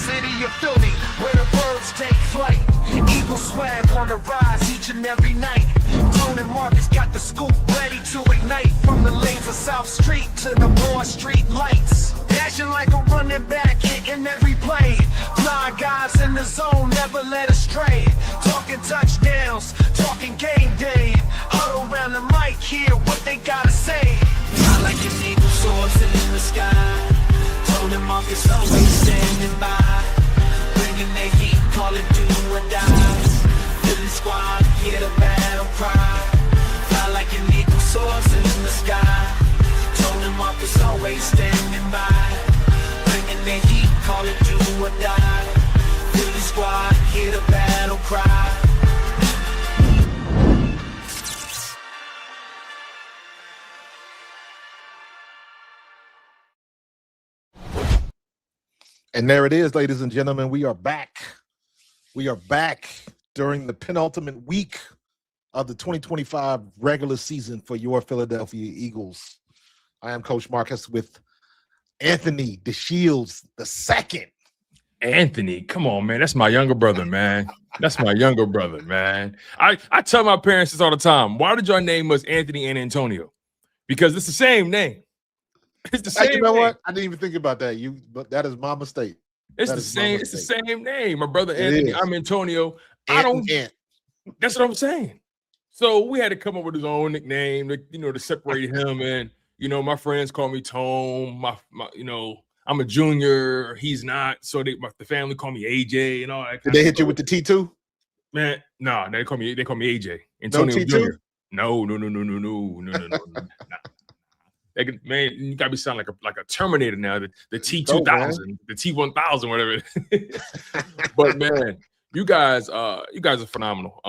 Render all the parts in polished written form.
city of Philly, where the birds take flight. Eagle swag on the rise each and every night. Tone and Marcus got the scoop ready to ignite. From the lanes of South Street to the Broad Street lights. Dashing like a running back, hitting every play. Blind guys in the zone, never led astray. Talking touchdowns, talking game day. Huddle around the mic, hear what they gotta say. I like an eagle soaring in the sky. Tone and Marcus always standing by. Bringing their heat, call it do or die. Philly squad, hear the battle cry. Fly like an eagle soaring in the sky. Tone and Marcus always standing by. Bringing their heat, call it do or die. Philly squad, hear the battle cry. And there it is, ladies and gentlemen. We are back. We are back during the penultimate week of the 2025 regular season for your Philadelphia Eagles. I am Coach Marcus with Anthony DeShields II. Anthony, come on, man. That's my younger brother, man. That's my younger brother, man. I tell my parents this all the time. Why did y'all name us Anthony and Antonio? Because it's the same name. It's the same. You know name. what? I didn't even think about that. But that is my mistake. It's the same. It's the same name. My brother Anthony. I'm Antonio. That's what I'm saying. So we had to come up with his own nickname, to separate him. And my friends call me Tone. My I'm a junior. He's not. So the family call me AJ and all that. Did they hit you with the T2? Man, no. They call me AJ. Antonio Junior. No. Man, you gotta be sounding like a Terminator now. The T2000, the T1000, whatever. But man, you guys are phenomenal.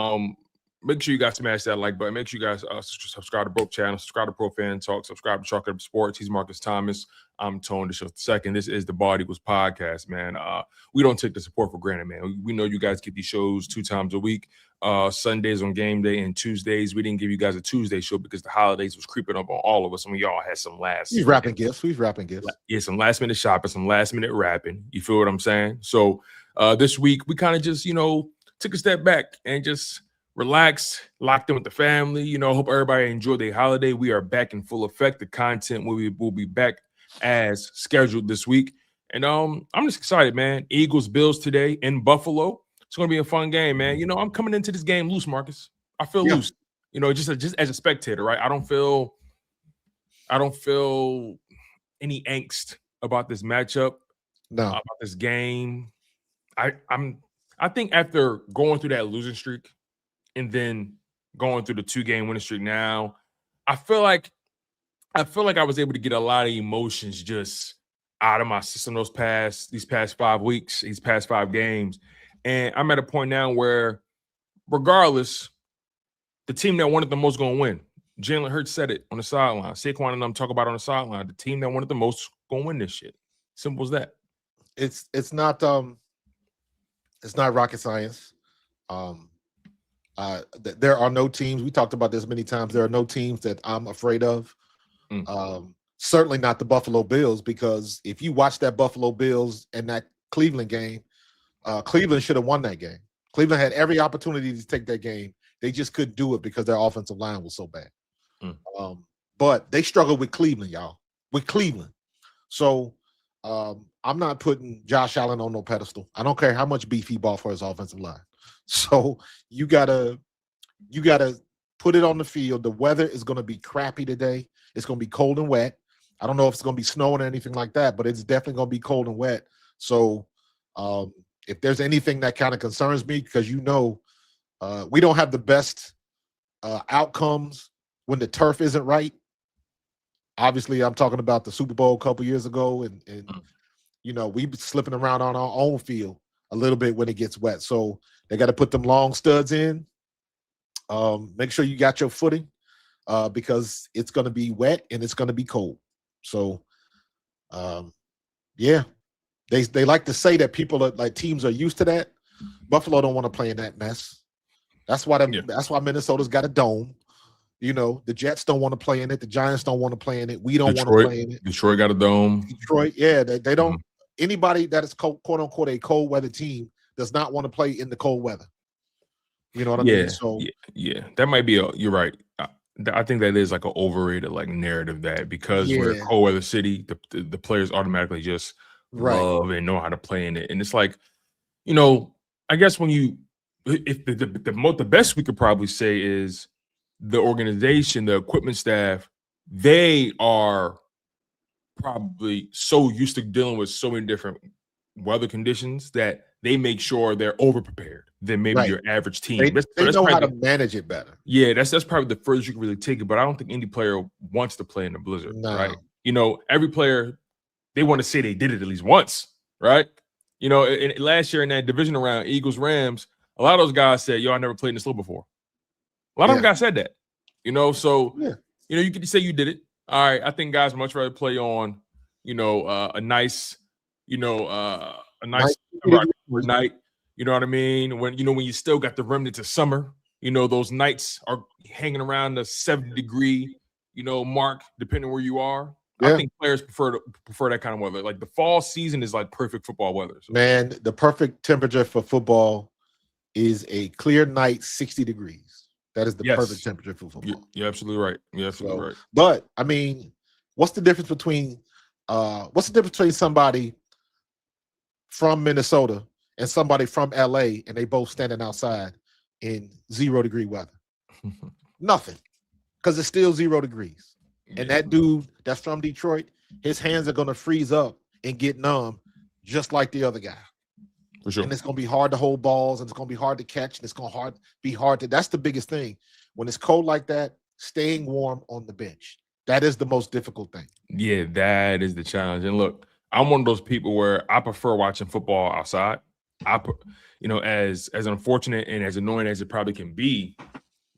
Make sure you guys smash that like button. Make sure you guys subscribe to both channels. Subscribe to Pro Fan Talk. Subscribe to Chalk Up Sports. He's Marcus Thomas. I'm Tone DeShields II. This is the Bald Eagles podcast, man. We don't take the support for granted, man. We know you guys get these shows 2 times a week. Sundays on game day and Tuesdays. We didn't give you guys a Tuesday show because the holidays was creeping up on all of us. Some of y'all had some We've wrapping gifts. Yeah, some last minute shopping, some last minute rapping. You feel what I'm saying? So this week we kind of just, took a step back and just relaxed, locked in with the family. Hope everybody enjoyed their holiday. We are back in full effect. The content will be back as scheduled this week. And I'm just excited, man. Eagles Bills today in Buffalo. It's going to be a fun game, man. I'm coming into this game loose, Marcus. I feel loose. Just as a spectator, right? I don't feel any angst about this matchup. No. About this game. I think after going through that losing streak and then going through the 2-game winning streak now, I feel like I was able to get a lot of emotions just out of my system these past 5 weeks, these past 5 games. And I'm at a point now where, regardless, the team that wanted the most going to win. Jalen Hurts said it on the sideline. Saquon and them talk about it on the sideline. The team that wanted the most going to win this shit. Simple as that. It's not rocket science. There are no teams. We talked about this many times. There are no teams that I'm afraid of. Certainly not the Buffalo Bills, because if you watch that Buffalo Bills and that Cleveland game, Cleveland should have won that game. Cleveland had every opportunity to take that game. They just couldn't do it because their offensive line was so bad. But they struggled with Cleveland, y'all. With Cleveland. So I'm not putting Josh Allen on no pedestal. I don't care how much beef he bought for his offensive line. So you gotta put it on the field. The weather is going to be crappy today. It's going to be cold and wet. I don't know if it's going to be snowing or anything like that, but it's definitely going to be cold and wet. So if there's anything that kind of concerns me, because we don't have the best outcomes when the turf isn't right. Obviously, I'm talking about the Super Bowl a couple years ago, and we be slipping around on our own field a little bit when it gets wet. So they got to put them long studs in. Make sure you got your footing because it's going to be wet and it's going to be cold. So, yeah, they like to say that teams are used to that. Buffalo don't want to play in that mess. That's why Minnesota's got a dome. The Jets don't want to play in it. The Giants don't want to play in it. We don't want to play in it. Detroit got a dome. Detroit, yeah, they don't. anybody that is quote unquote a cold weather team does not want to play in the cold weather. You know what I mean? So yeah, that might be you're right. I think that is like an overrated like narrative that because we're a cold weather city, the players automatically just love and know how to play in it. And it's like, you know, I guess when you, if the best we could probably say is the organization, the equipment staff, they are probably so used to dealing with so many different weather conditions that they make sure they're over prepared than maybe your average team. They know how to manage it better. Yeah, that's probably the furthest you can really take it. But I don't think any player wants to play in the blizzard, right? You know, every player, they want to say they did it at least once, right? You know, last year in that divisional round, Eagles Rams, a lot of those guys said, "Yo, I never played in the slow before." A lot of them guys said that. You know, so you know, you could say you did it. All right, I think guys much rather play on, you know, a nice, you know, a nice night. You know what I mean? When you still got the remnants of summer, you know, those nights are hanging around the 70-degree, you know, mark, depending where you are. I think players prefer that kind of weather. Like the fall season is like perfect football weather. So. Man, the perfect temperature for football is a clear night, 60 degrees. That is the perfect temperature for football. You're absolutely right. You're absolutely right. But I mean, what's the difference between somebody from Minnesota and somebody from LA and they both standing outside in 0-degree weather? Nothing. Because it's still 0 degrees. And that dude that's from Detroit, his hands are going to freeze up and get numb just like the other guy. For sure. And it's going to be hard to hold balls, and it's going to be hard to catch, and it's going to be hard to. That's the biggest thing. When it's cold like that, staying warm on the bench. That is the most difficult thing. Yeah, that is the challenge. And look, I'm one of those people where I prefer watching football outside. You know, as unfortunate and as annoying as it probably can be,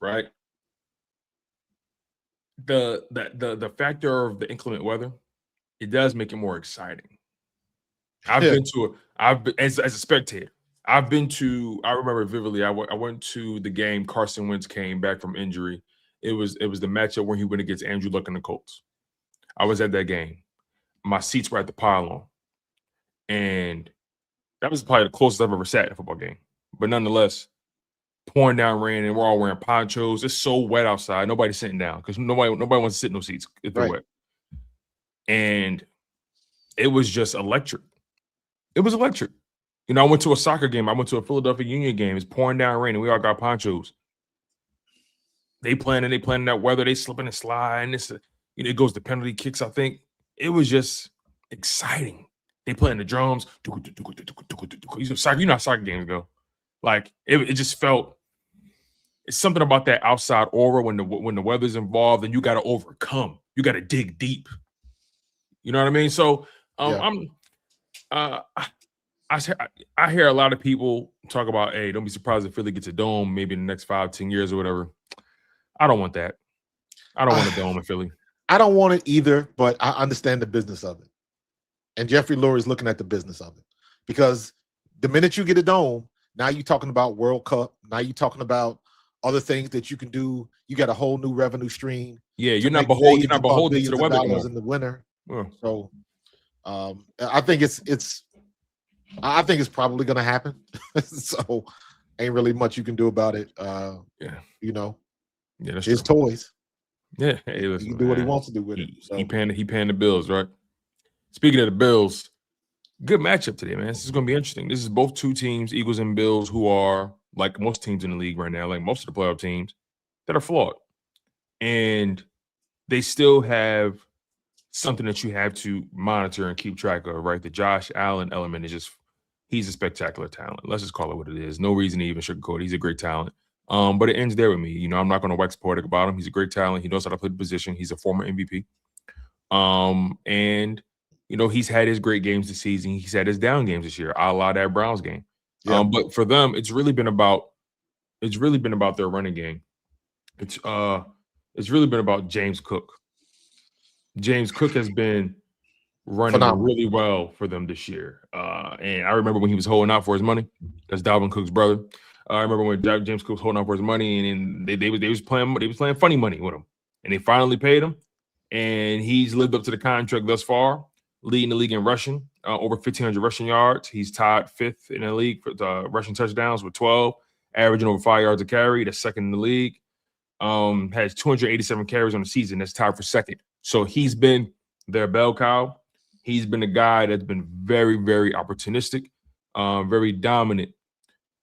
right? The factor of the inclement weather, it does make it more exciting. I've been as a spectator. I remember vividly. I went to the game. Carson Wentz came back from injury. It was the matchup where he went against Andrew Luck and the Colts. I was at that game. My seats were at the pylon, and that was probably the closest I've ever sat in a football game. But nonetheless, pouring down rain, and we're all wearing ponchos. It's so wet outside. Nobody's sitting down because nobody wants to sit in those seats if they're wet. And it was just electric. It was electric. You know, I went to a soccer game. I went to a Philadelphia Union game. It's pouring down rain, and we all got ponchos. They playing in that weather. They slipping and sliding. It goes to penalty kicks, I think. It was just exciting. They playing the drums. You know how soccer games go. Like, it just felt – it's something about that outside aura when the weather's involved and you got to overcome. You got to dig deep. You know what I mean? So I hear a lot of people talk about, hey, don't be surprised if Philly gets a dome maybe in the next 5-10 years or whatever. I don't want that. I don't want a dome in Philly. I don't want it either, but I understand the business of it. And Jeffrey Lurie's looking at the business of it. Because the minute you get a dome, now you're talking about World Cup. Now you're talking about other things that you can do. You got a whole new revenue stream. Yeah, you're not beholden to the weather anymore. In the winter. Yeah. So I think it's probably going to happen. So ain't really much you can do about it. You know, that's his toys. Yeah, hey, listen, he can do what he wants to do with it. So. He paying the bills, right? Speaking of the Bills, good matchup today, man. This is going to be interesting. This is both two teams, Eagles and Bills, who are like most teams in the league right now, like most of the playoff teams, that are flawed, and they still have something that you have to monitor and keep track of, right? The Josh Allen element is he's a spectacular talent. Let's just call it what it is. No reason to even sugarcoat it. He's a great talent. But it ends there with me. You know, I'm not going to wax poetic about him. He's a great talent. He knows how to play the position. He's a former MVP. And, you know, he's had his great games this season. He's had his down games this year, a la that Browns game. Yeah. But for them, it's really been about their running game. It's really been about James Cook. James Cook has been running really well for them this year. And I remember when he was holding out for his money. That's Dalvin Cook's brother. I remember when James Cook was holding out for his money, and they was playing funny money with him, and they finally paid him, and he's lived up to the contract thus far, leading the league in rushing over 1,500 rushing yards. He's tied 5th in the league for the rushing touchdowns with 12, averaging over 5 yards a carry. That's second in the league. Has 287 carries on the season. That's tied for second. So he's been their bell cow. He's been a guy that's been very, very opportunistic, very dominant.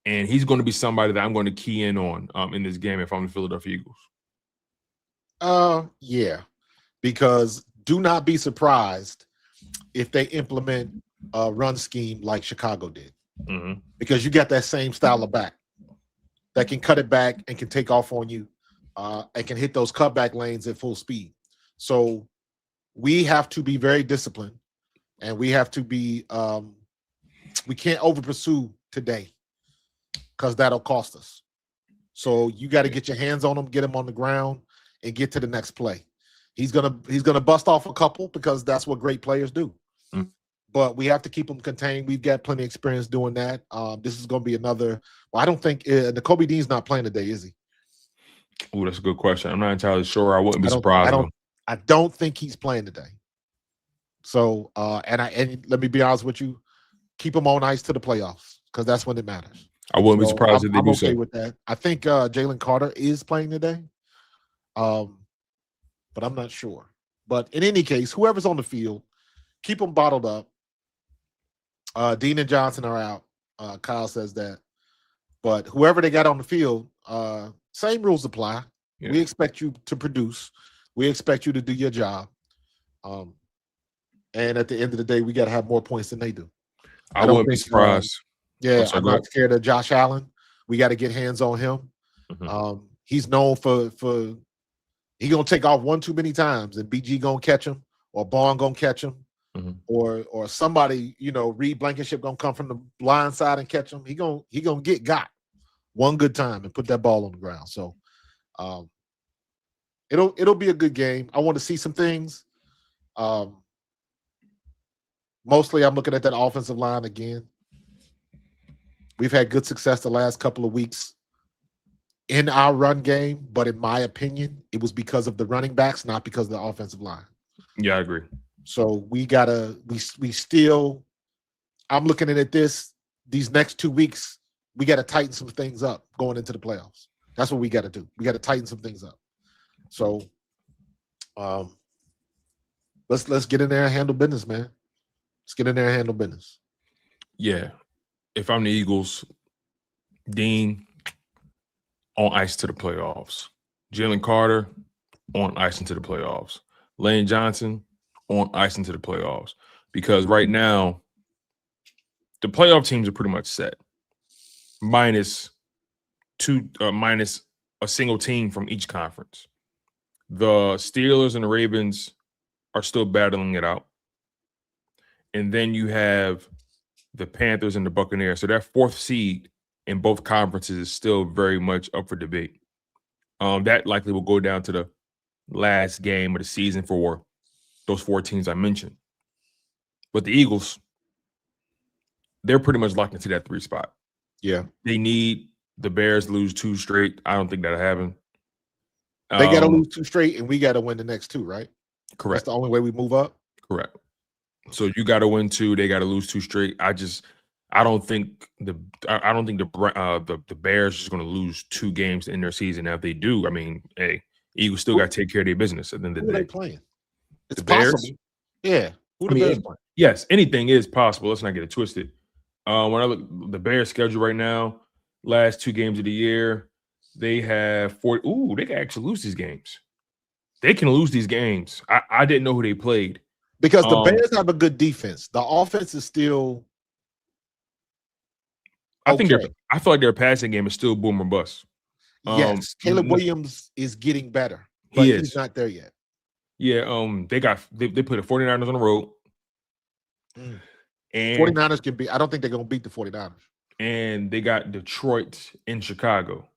And he's going to be somebody that I'm going to key in on in this game if I'm the Philadelphia Eagles. Yeah, because do not be surprised if they implement a run scheme like Chicago did, because you got that same style of back that can cut it back and can take off on you and can hit those cutback lanes at full speed. So we have to be very disciplined, and we have to be we can't over pursue today because that'll cost us. So you got to get your hands on him, get him on the ground, and get to the next play. He's gonna bust off a couple because that's what great players do. But we have to keep him contained. We've got plenty of experience doing that. This is going to be another. Well, I don't think Nakobe Dean's not playing today, is he? Oh, that's a good question. I'm not entirely sure. I wouldn't be surprised. I don't think he's playing today. So, and let me be honest with you, keep him on ice to the playoffs because that's when it matters. I wouldn't be surprised if they do okay with that. I think Jalen Carter is playing today, but I'm not sure. But in any case, whoever's on the field, keep them bottled up. Dean and Johnson are out. Kyle says that. But whoever they got on the field, same rules apply. Yeah. We expect you to produce. We expect you to do your job. And at the end of the day, we got to have more points than they do. I wouldn't be surprised. I'm not scared of Josh Allen. We got to get hands on him. He's known for he gonna take off one too many times, and BG gonna catch him, or Bond gonna catch him, or somebody, Reed Blankenship gonna come from the blind side and catch him. He gonna get got one good time and put that ball on the ground. So it'll be a good game. I want to see some things. Mostly I'm looking at that offensive line again. We've had good success the last couple of weeks in our run game, but in my opinion, it was because of the running backs, not because of the offensive line. Yeah, I agree. So I'm looking at these next 2 weeks, we got to tighten some things up going into the playoffs. That's what we got to do. We got to tighten some things up. So let's get in there and handle business, man. Let's get in there and handle business. Yeah. If I'm the Eagles, Dean on ice to the playoffs. Jalen Carter on ice into the playoffs. Lane Johnson on ice into the playoffs. Because right now, the playoff teams are pretty much set. Minus a single team from each conference. The Steelers and the Ravens are still battling it out. And then you have the Panthers and the Buccaneers. So that fourth seed in both conferences is still very much up for debate. That likely will go down to the last game of the season for those 4 teams I mentioned. But the Eagles, they're pretty much locked into that 3 spot. Yeah. They need the Bears to lose 2 straight. I don't think that'll happen. They got to lose 2 straight, and we got to win the next 2, right? Correct. That's the only way we move up? Correct. So you got to win 2. They got to lose 2 straight. I don't think the Bears is going to lose 2 games in their season. Now, if they do, I mean, hey, Eagles still got to take care of their business at the end of the day. Who are they playing? It's the Bears. Possible. Yeah. Who the Bears playing? Yes, anything is possible. Let's not get it twisted. When I look at the Bears' schedule right now, last 2 games of the year, they have 4. Ooh, they can actually lose these games. They can lose these games. I didn't know who they played. Because the Bears have a good defense. The offense is still okay. I feel like their passing game is still boom or bust. Yes, Caleb Williams is getting better, but he's not there yet. Yeah, they put the 49ers on the road. And 49ers can be. I don't think they're going to beat the 49ers. And they got Detroit in Chicago.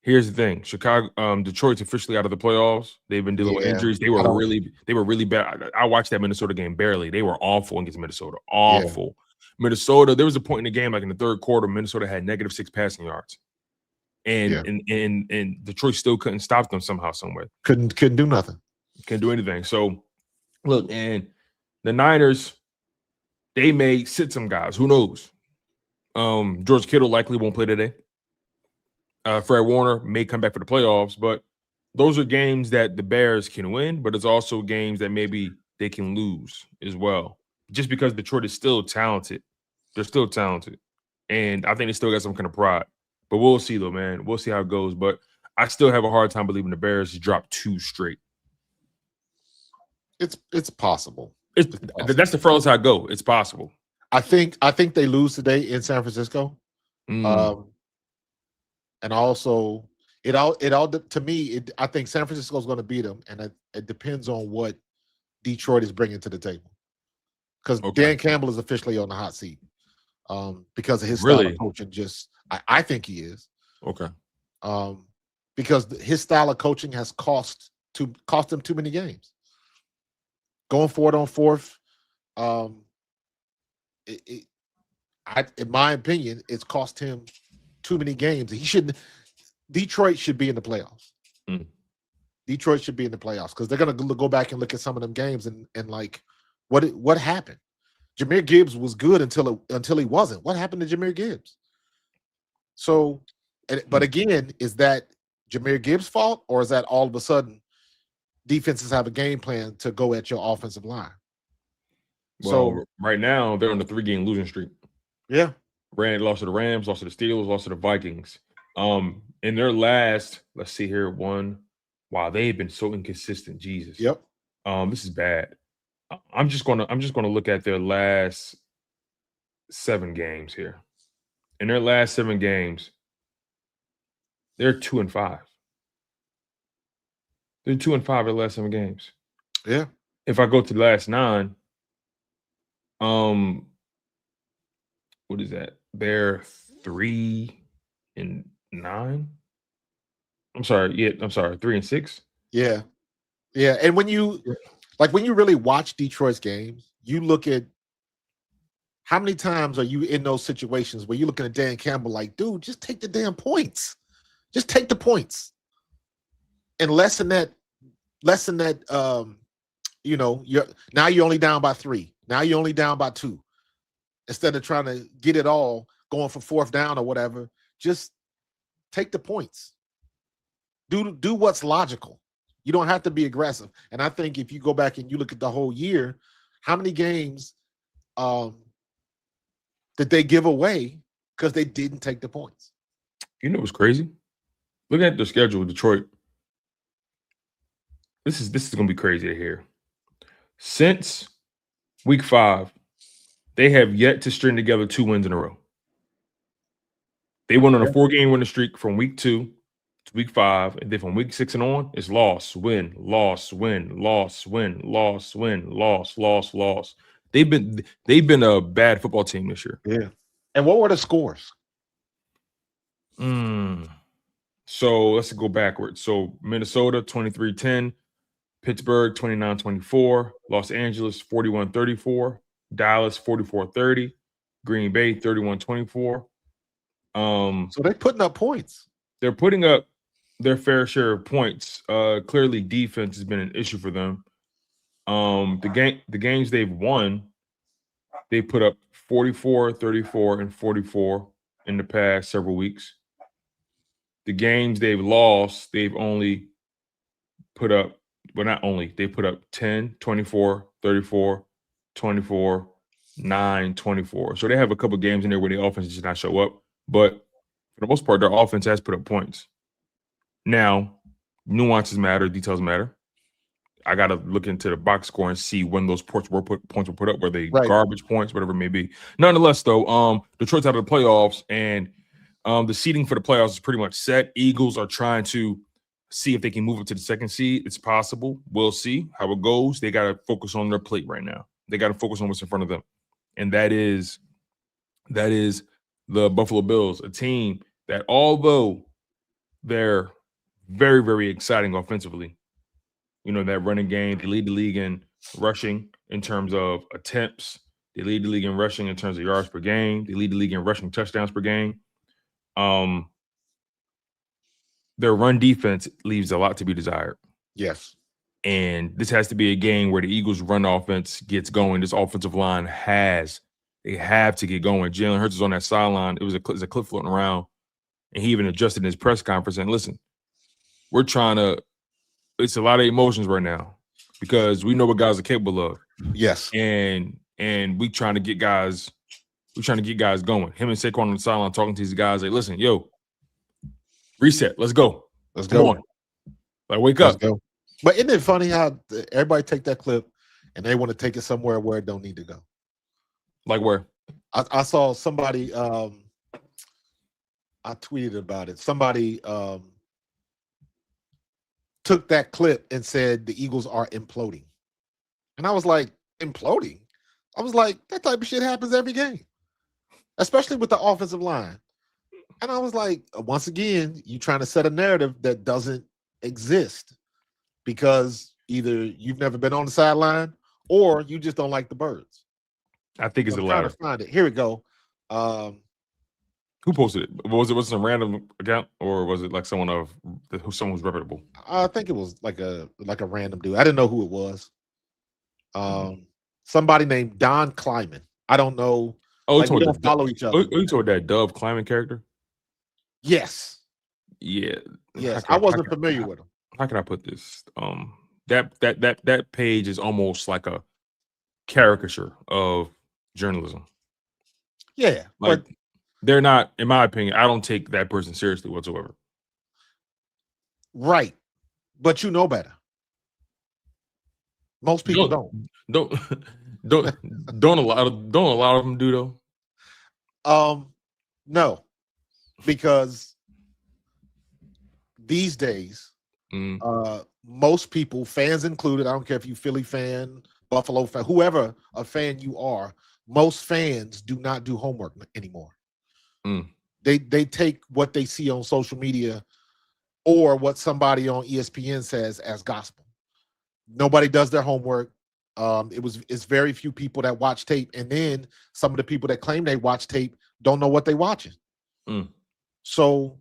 Here's the thing: Detroit's officially out of the playoffs. They've been dealing with injuries. They were really bad. I watched that Minnesota game barely. They were awful against Minnesota. Awful. Yeah. Minnesota. There was a point in the game, like in the third quarter, Minnesota had -6 passing yards, and Detroit still couldn't stop them somehow, somewhere. Couldn't do nothing. Couldn't do anything. So, look, and the Niners, they may sit some guys. Who knows? George Kittle likely won't play today. Fred Warner may come back for the playoffs, but those are games that the Bears can win, but it's also games that maybe they can lose as well. Just because Detroit is still talented. They're still talented. And I think they still got some kind of pride. But we'll see, though, man. We'll see how it goes. But I still have a hard time believing the Bears drop 2 straight. It's possible. It's possible. That's the furthest I go. It's possible. I think they lose today in San Francisco. And also it all to me, I think San Francisco is going to beat them, and it depends on what Detroit is bringing to the table. Because Dan Campbell is officially on the hot seat because of his style of coaching. I think he is. Okay. Because his style of coaching has cost him too many games. Going for it on fourth, in my opinion, it's cost him too many games. Detroit should be in the playoffs. Detroit should be in the playoffs because they're going to go back and look at some of them games and like, what happened? Jahmyr Gibbs was good until he wasn't. What happened to Jahmyr Gibbs? So, but again, is that Jahmyr Gibbs' fault, or is that all of a sudden defenses have a game plan to go at your offensive line? Well, so right now they're on a 3-game losing streak. Yeah, lost to the Rams, lost to the Steelers, lost to the Vikings. In their last, let's see here, one. Wow, they've been so inconsistent. Jesus. Yep. This is bad. I'm just gonna look at their last 7 games here. In their last 7 games, they're 2-5. They're 2-5 in the last 7 games. Yeah. If I go to the last 9, what is that? They're 3-9. I'm sorry. Yeah, I'm sorry. 3-6. Yeah. Yeah. And when you really watch Detroit's games, you look at how many times are you in those situations where you're looking at Dan Campbell like, dude, just take the damn points. Just take the points. And less than that, you're only down by 3. Now you're only down by 2. Instead of trying to get it all going for 4th down or whatever, just take the points. Do what's logical. You don't have to be aggressive. And I think if you go back and you look at the whole year, how many games did they give away because they didn't take the points? You know what's crazy? Looking at their schedule with Detroit, this is going to be crazy to hear. Since week 5, they have yet to string together 2 wins in a row. They went on a 4-game winning streak from week 2 to week 5, and then from week 6 and on, it's loss, win, loss, win, loss, win, loss, win, loss, loss, loss. They've been a bad football team this year. Yeah. And what were the scores? So let's go backwards. So Minnesota 23-10, Pittsburgh 29-24, Los Angeles 41-34, Dallas 44-30, Green Bay 31-24. So they're putting up points. They're putting up their fair share of points. Clearly, defense has been an issue for them. The games they've won, they put up 44, 34, and 44 in the past several weeks. The games they've lost, they've only put up, well, not only, they put up 10, 24, 34, 24, 9, 24. So they have a couple games in there where the offense does not show up. But for the most part, their offense has put up points. Now, nuances matter, details matter. I got to look into the box score and see when those points were put up. Were they garbage points, whatever it may be? Nonetheless, though, Detroit's out of the playoffs, and the seeding for the playoffs is pretty much set. Eagles are trying to see if they can move up to the 2nd seed. It's possible. We'll see how it goes. They got to focus on their plate right now. They got to focus on what's in front of them, and that is the Buffalo Bills, a team that, although they're very, very exciting offensively, that running game, they lead the league in rushing in terms of attempts. They lead the league in rushing in terms of yards per game. They lead the league in rushing touchdowns per game. Their run defense leaves a lot to be desired. Yes. And this has to be a game where the Eagles' run offense gets going. This offensive line they have to get going. Jalen Hurts is on that sideline. It was a clip floating around, and he even adjusted in his press conference. And listen, it's a lot of emotions right now because we know what guys are capable of. Yes. And we trying to get guys going. Him and Saquon on the sideline talking to these guys like, listen, yo, reset. Let's go. Come on. Like, wake up. Go. But isn't it funny how everybody take that clip and they want to take it somewhere where it don't need to go? Like where? I saw somebody, I tweeted about it. Somebody took that clip and said the Eagles are imploding. And I was like, imploding? I was like, that type of shit happens every game, especially with the offensive line. And I was like, once again, you trying to set a narrative that doesn't exist because either you've never been on the sideline or you just don't like the birds. I think it's the latter. Trying to find it. Here we go. Who posted it? Was it some random account or was it like someone who's reputable? I think it was like a random dude. I didn't know who it was. Somebody named Don Kleiman. I don't know. Oh, like, we don't follow each other. You told that Dove Kleiman character? Yes. Yeah. Yes. I wasn't familiar with him. How can I put this? That page is almost like a caricature of journalism. Yeah. Like they're not, in my opinion, I don't take that person seriously whatsoever. Right. But you know better. Most people don't a lot of them do though. No, because these days, most people, fans included, I don't care if you Philly fan, Buffalo fan, whoever a fan you are, most fans do not do homework anymore. They take what they see on social media or what somebody on ESPN says as gospel. Nobody does their homework. It's very few people that watch tape, and then some of the people that claim they watch tape don't know what they're watching. So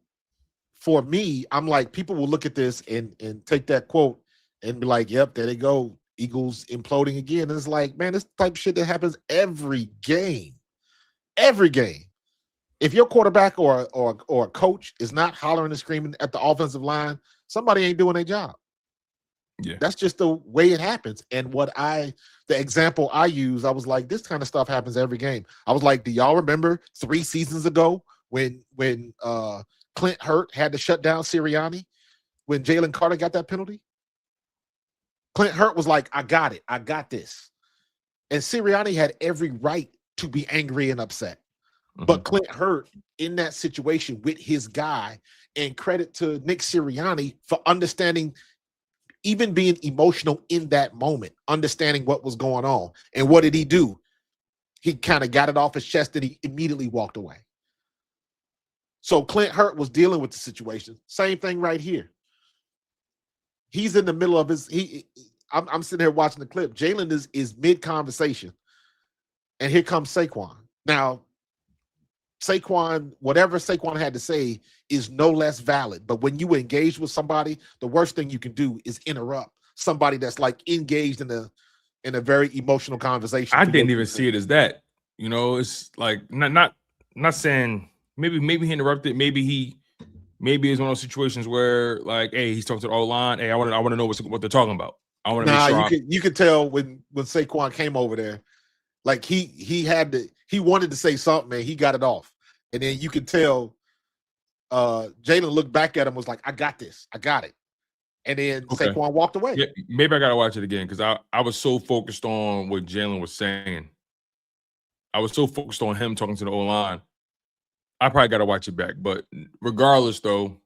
for me, I'm like, people will look at this and take that quote and be like, yep, there they go. Eagles imploding again. And it's like, man, this type of shit that happens every game. Every game. If your quarterback or a coach is not hollering and screaming at the offensive line, somebody ain't doing their job. Yeah, that's just the way it happens. And the example I use, I was like, this kind of stuff happens every game. I was like, do y'all remember 3 seasons ago when Clint Hurt had to shut down Sirianni when Jalen Carter got that penalty? Clint Hurt was like, I got it. I got this. And Sirianni had every right to be angry and upset. But Clint Hurt in that situation with his guy, and credit to Nick Sirianni for understanding, even being emotional in that moment, understanding what was going on. And what did he do? He kind of got it off his chest and he immediately walked away. So Clint Hurt was dealing with the situation. Same thing right here. He's in the middle of I'm sitting here watching the clip. Jalen is mid-conversation. And here comes Saquon. Now, Saquon, whatever Saquon had to say is no less valid. But when you engage with somebody, the worst thing you can do is interrupt somebody that's like engaged in a very emotional conversation. I didn't even see it as that. You know, it's like not saying maybe he interrupted. Maybe it's one of those situations where like, hey, he's talking to the O-line. Hey, I want to know what they're talking about. I want to make sure. You could tell when Saquon came over there, like he wanted to say something and he got it off. And then you could tell Jalen looked back at him, was like, I got this. I got it. And then Saquon walked away. Yeah, maybe I got to watch it again because I was so focused on what Jalen was saying. I was so focused on him talking to the O-line. I probably got to watch it back. But regardless, though,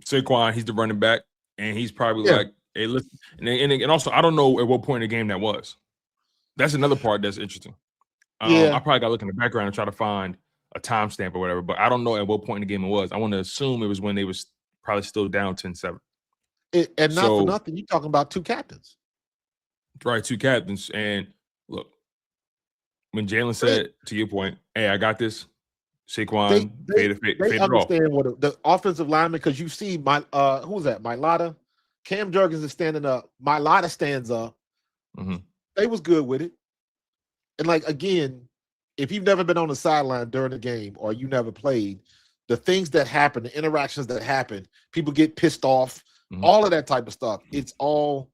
Saquon, he's the running back. And he's probably like, hey, listen. And also, I don't know at what point in the game that was. That's another part that's interesting. I probably got to look in the background and try to find a timestamp or whatever, but I don't know at what point in the game it was. I want to assume it was when they was probably still down 10-7. And not for nothing, you're talking about 2 captains. Right, 2 captains. And look, when Jalen said, to your point, hey, I got this, Saquon fade it off. They understand what the offensive lineman, because you see who was that? Mailata Cam Jurgens is standing up. Mailata stands up. They was good with it. And like, again, if you've never been on the sideline during the game or you never played, the things that happen, the interactions that happen, people get pissed off, all of that type of stuff. It's all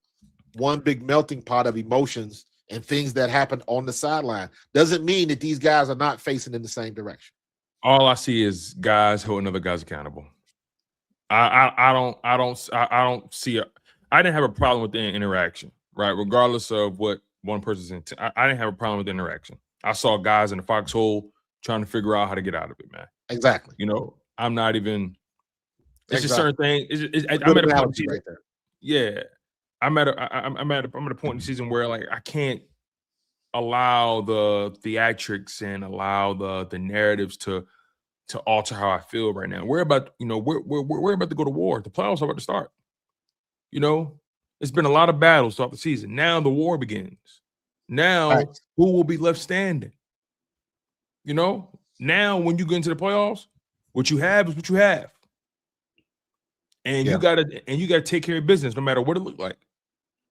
one big melting pot of emotions and things that happen on the sideline. Doesn't mean that these guys are not facing in the same direction. All I see is guys holding other guys accountable. I don't see I didn't have a problem with the interaction, right? Regardless of what one person's into. I didn't have a problem with the interaction. I saw guys in the foxhole trying to figure out how to get out of it, man. Exactly. You know, I'm not even. It's exactly. just certain thing. I'm at a point right there. Yeah, I'm at a point in the season where like I can't allow the theatrics and allow the narratives to alter how I feel right now. We're about to go to war. The playoffs are about to start. You know, it's been a lot of battles throughout the season. Now the war begins. Now who will be left standing? You know, now when you get into the playoffs, what you have is what you have. And you gotta take care of business no matter what it looks like.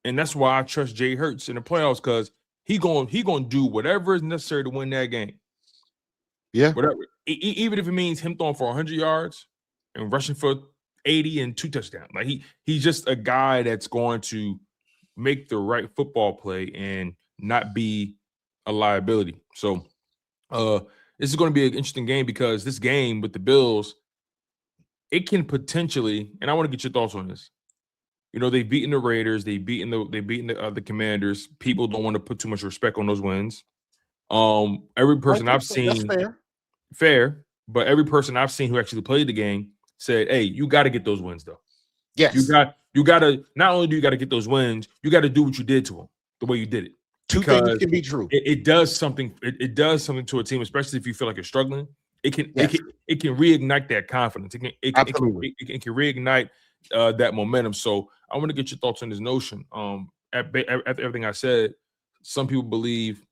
And that's why I trust Jay Hurts in the playoffs, because he gonna do whatever is necessary to win that game. Yeah. Whatever. Even if it means him throwing for 100 yards and rushing for 80 and 2 touchdowns. Like he's just a guy that's going to make the right football play and not be a liability. So this is going to be an interesting game, because this game with the Bills, it can potentially, and I want to get your thoughts on this. You know, they've beaten the Raiders, they've beaten the Commanders. People don't want to put too much respect on those wins. Every person I've seen, fair, but every person I've seen who actually played the game said, "Hey, you got to get those wins, though. Yes, you got to. Not only do you got to get those wins, you got to do what you did to them, the way you did it. Two things can be true. It does something. It does something to a team, especially if you feel like you're struggling. It can reignite that confidence. It can reignite that momentum. So I want to get your thoughts on this notion. After everything I said, some people believe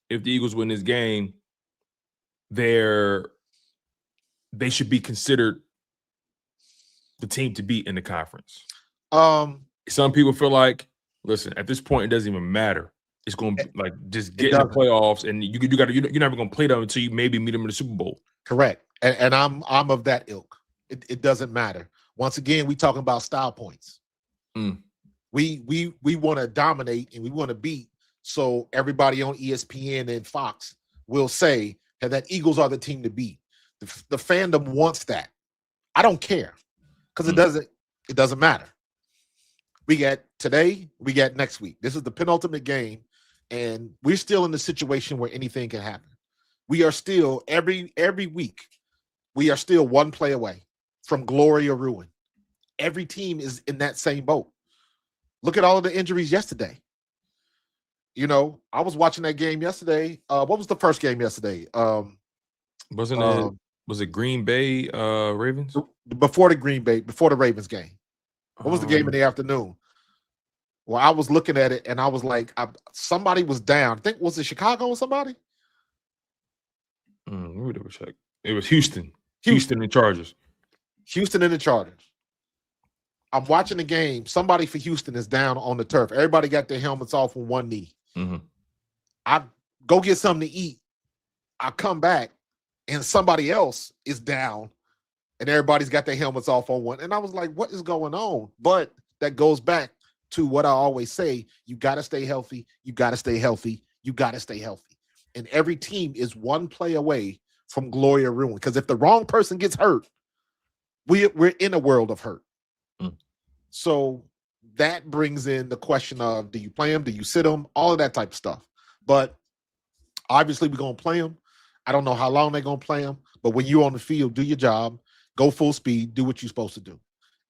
if the Eagles win this game, they should be considered the team to beat in the conference. Some people feel like, listen, at this point, it doesn't even matter. It's going to be like just get in the playoffs, and you're never going to play them until you maybe meet them in the Super Bowl. Correct, and I'm of that ilk. It doesn't matter. Once again, we talking about style points. We want to dominate and we want to beat. So everybody on ESPN and Fox will say that Eagles are the team to beat. The fandom wants that. I don't care, because it doesn't matter. We got today, we got next week. This is the penultimate game, and we're still in the situation where anything can happen. We are still every week, we are still one play away from glory or ruin. Every team is in that same boat. Look at all of the injuries yesterday. You know, I was watching that game yesterday. What was the first game yesterday? Was it Green Bay Ravens? Before the Ravens game. What was the game in the afternoon? Well, I was looking at it and I was like, somebody was down. I think, was it Chicago or somebody? Let me double check. It was Houston. Houston and Chargers. Houston and the Chargers. I'm watching the game. Somebody for Houston is down on the turf. Everybody got their helmets off on one knee. I go get something to eat. I come back and somebody else is down and everybody's got their helmets off on one. And I was like, what is going on? But that goes back to what I always say. You got to stay healthy. You got to stay healthy. You got to stay healthy. And every team is one play away from glory or ruin. Because if the wrong person gets hurt, we're in a world of hurt. So that brings in the question of, do you play them? Do you sit them? All of that type of stuff. But obviously we're going to play them. I don't know how long they're going to play them. But when you're on the field, do your job. Go full speed. Do what you're supposed to do.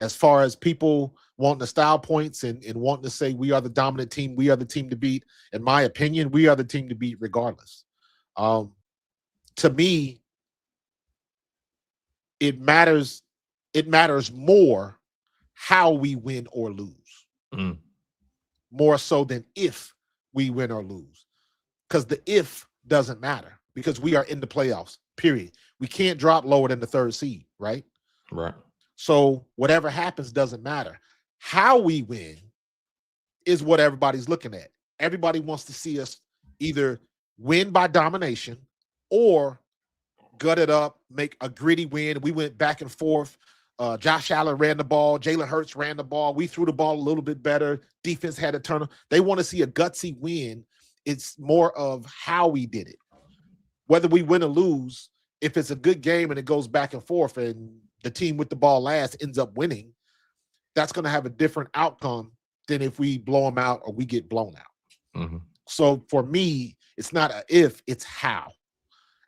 As far as people wanting the style points and wanting to say we are the dominant team, we are the team to beat, in my opinion, we are the team to beat regardless. To me, it matters more how we win or lose, more so than if we win or lose, because the if doesn't matter, because we are in the playoffs, period. We can't drop lower than the third seed, right? Right. So whatever happens doesn't matter. How we win is what everybody's looking at. Everybody wants to see us either win by domination or gut it up, make a gritty win. We went back and forth. Josh Allen ran the ball. Jalen Hurts ran the ball. We threw the ball a little bit better. Defense had a turn. They want to see a gutsy win. It's more of how we did it. Whether we win or lose, if it's a good game and it goes back and forth and the team with the ball last ends up winning, that's going to have a different outcome than if we blow them out or we get blown out. Mm-hmm. So for me, it's not a if, it's how.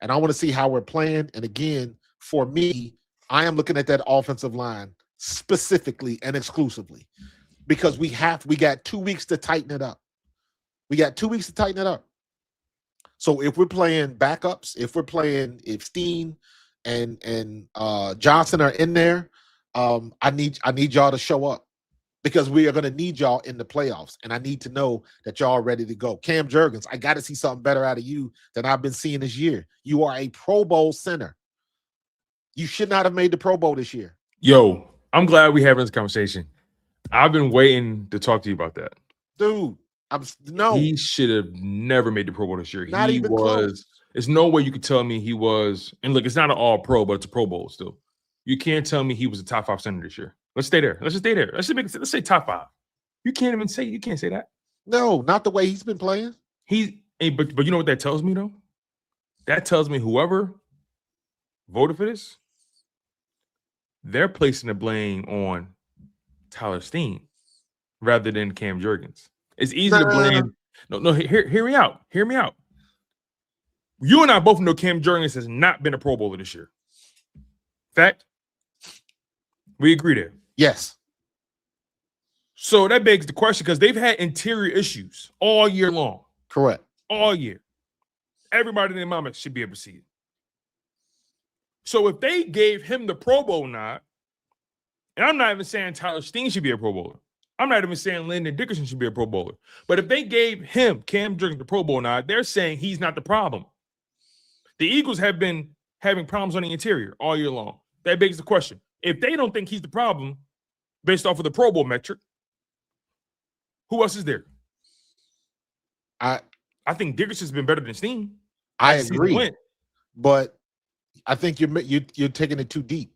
And I want to see how we're playing. And again, for me, I am looking at that offensive line specifically and exclusively because we got 2 weeks to tighten it up. So if we're playing backups, if Steen and Johnson are in there, I need y'all to show up because we are going to need y'all in the playoffs. And I need to know that y'all are ready to go. Cam Jurgens, I got to see something better out of you than I've been seeing this year. You are a Pro Bowl center. You should not have made the Pro Bowl this year. Yo, I'm glad we're having this conversation. I've been waiting to talk to you about that. Dude, he should have never made the Pro Bowl this year. Not even close. There's no way you could tell me he was, and look, it's not an all pro, but it's a Pro Bowl still. You can't tell me he was a top 5 center this year. Let's stay there. Let's just stay there. Let's say top 5. You can't say that. No, not the way he's been playing. But you know what that tells me though? That tells me whoever voted for this, they're placing the blame on Tyler Steen rather than Cam Jurgens. It's easy to blame. No, hear me out. Hear me out. You and I both know Cam Jurgens has not been a Pro Bowler this year. Fact? We agree there. Yes. So that begs the question because they've had interior issues all year long. Correct. All year. Everybody in their mama should be able to see it. So if they gave him the Pro Bowl nod, and I'm not even saying Tyler Steen should be a Pro Bowler. I'm not even saying Landon Dickerson should be a Pro Bowler. But if they gave him, Cam Jurgens, the Pro Bowl nod, they're saying he's not the problem. The Eagles have been having problems on the interior all year long. That begs the question. If they don't think he's the problem based off of the Pro Bowl metric, who else is there? I think Dickerson's been better than Steen. I agree. But I think you're taking it too deep.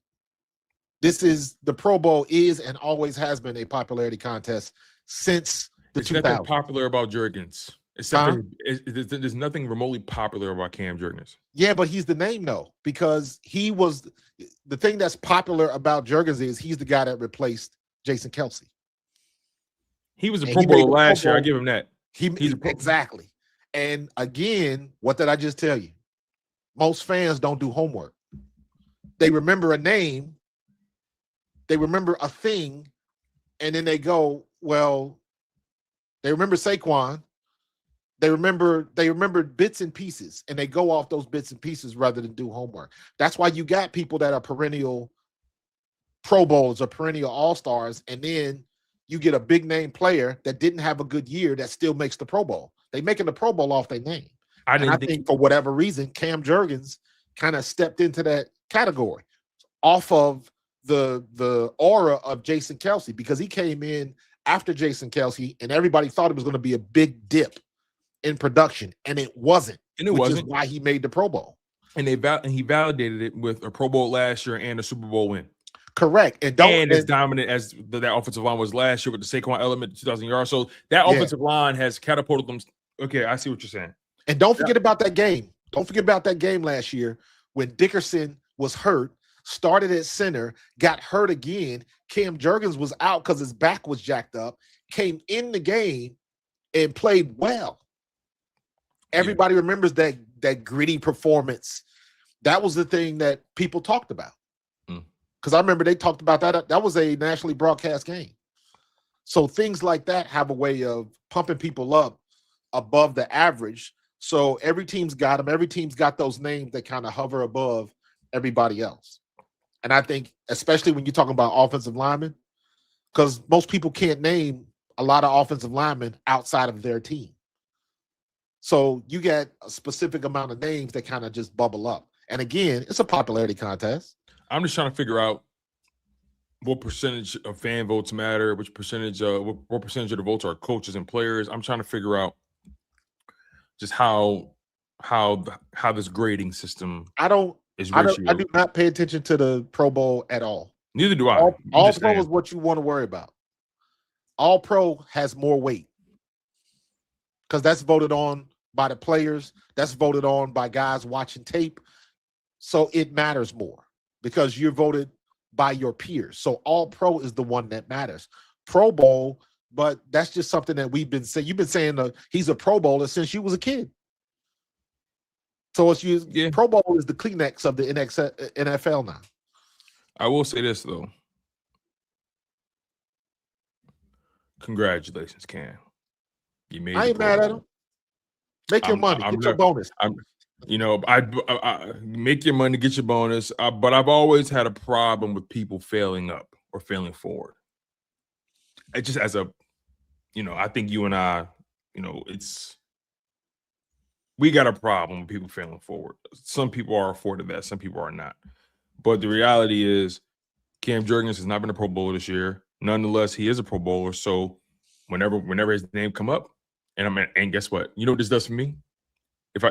The Pro Bowl is and always has been a popularity contest since the 2000s. There's nothing popular about Jurgens. There's nothing remotely popular about Cam Jurgens. Yeah, but he's the name though, because he was the thing that's popular about Jurgens is he's the guy that replaced Jason Kelce. He was a Pro Bowler last year. I give him that. He's exactly. And again, what did I just tell you? Most fans don't do homework. They remember a name, they remember a thing, and then they go, well, they remember Saquon. They remember bits and pieces, and they go off those bits and pieces rather than do homework. That's why you got people that are perennial Pro Bowls or perennial All-Stars, and then you get a big name player that didn't have a good year that still makes the Pro Bowl. They making the Pro Bowl off their name. I think for whatever reason, Cam Jurgens kind of stepped into that category off of the aura of Jason Kelce because he came in after Jason Kelce, and everybody thought it was going to be a big dip in production, and it wasn't. Which is why he made the Pro Bowl. And he validated it with a Pro Bowl last year and a Super Bowl win. Correct. And as dominant as that offensive line was last year with the Saquon element, 2,000 yards. So that offensive line has catapulted them. Okay, I see what you're saying. And don't forget about that game. Don't forget about that game last year when Dickerson was hurt, started at center, got hurt again. Cam Jurgens was out because his back was jacked up, came in the game and played well. Everybody remembers that gritty performance. That was the thing that people talked about. Because I remember they talked about that. That was a nationally broadcast game. So things like that have a way of pumping people up above the average. So every team's got them. Every team's got those names that kind of hover above everybody else. And I think, especially when you're talking about offensive linemen, because most people can't name a lot of offensive linemen outside of their team. So you get a specific amount of names that kind of just bubble up. And again, it's a popularity contest. I'm just trying to figure out what percentage of fan votes matter, which percentage, what percentage of the votes are coaches and players. I'm trying to figure out just how this grading system I do ratioed. not pay attention to the Pro Bowl at all. Neither do I. All Pro is what you want to worry about. All Pro has more weight because that's voted on by the players. That's voted on by guys watching tape. So it matters more because you're voted by your peers. So All Pro is the one that matters. Pro Bowl, but that's just something that we've been saying. You've been saying he's a Pro Bowler since you was a kid. So it's Pro Bowl is the Kleenex of the NFL now. I will say this though. Congratulations, Cam. You made. I ain't mad at him. Make your money. Get your bonus. I make your money, get your bonus. But I've always had a problem with people failing up or failing forward. It just as a, I think you and I, we got a problem with people failing forward. Some people are afforded that. Some people are not. But the reality is Cam Jurgens has not been a Pro Bowler this year. Nonetheless, he is a Pro Bowler. So whenever his name come up, and guess what? You know what this does for me? If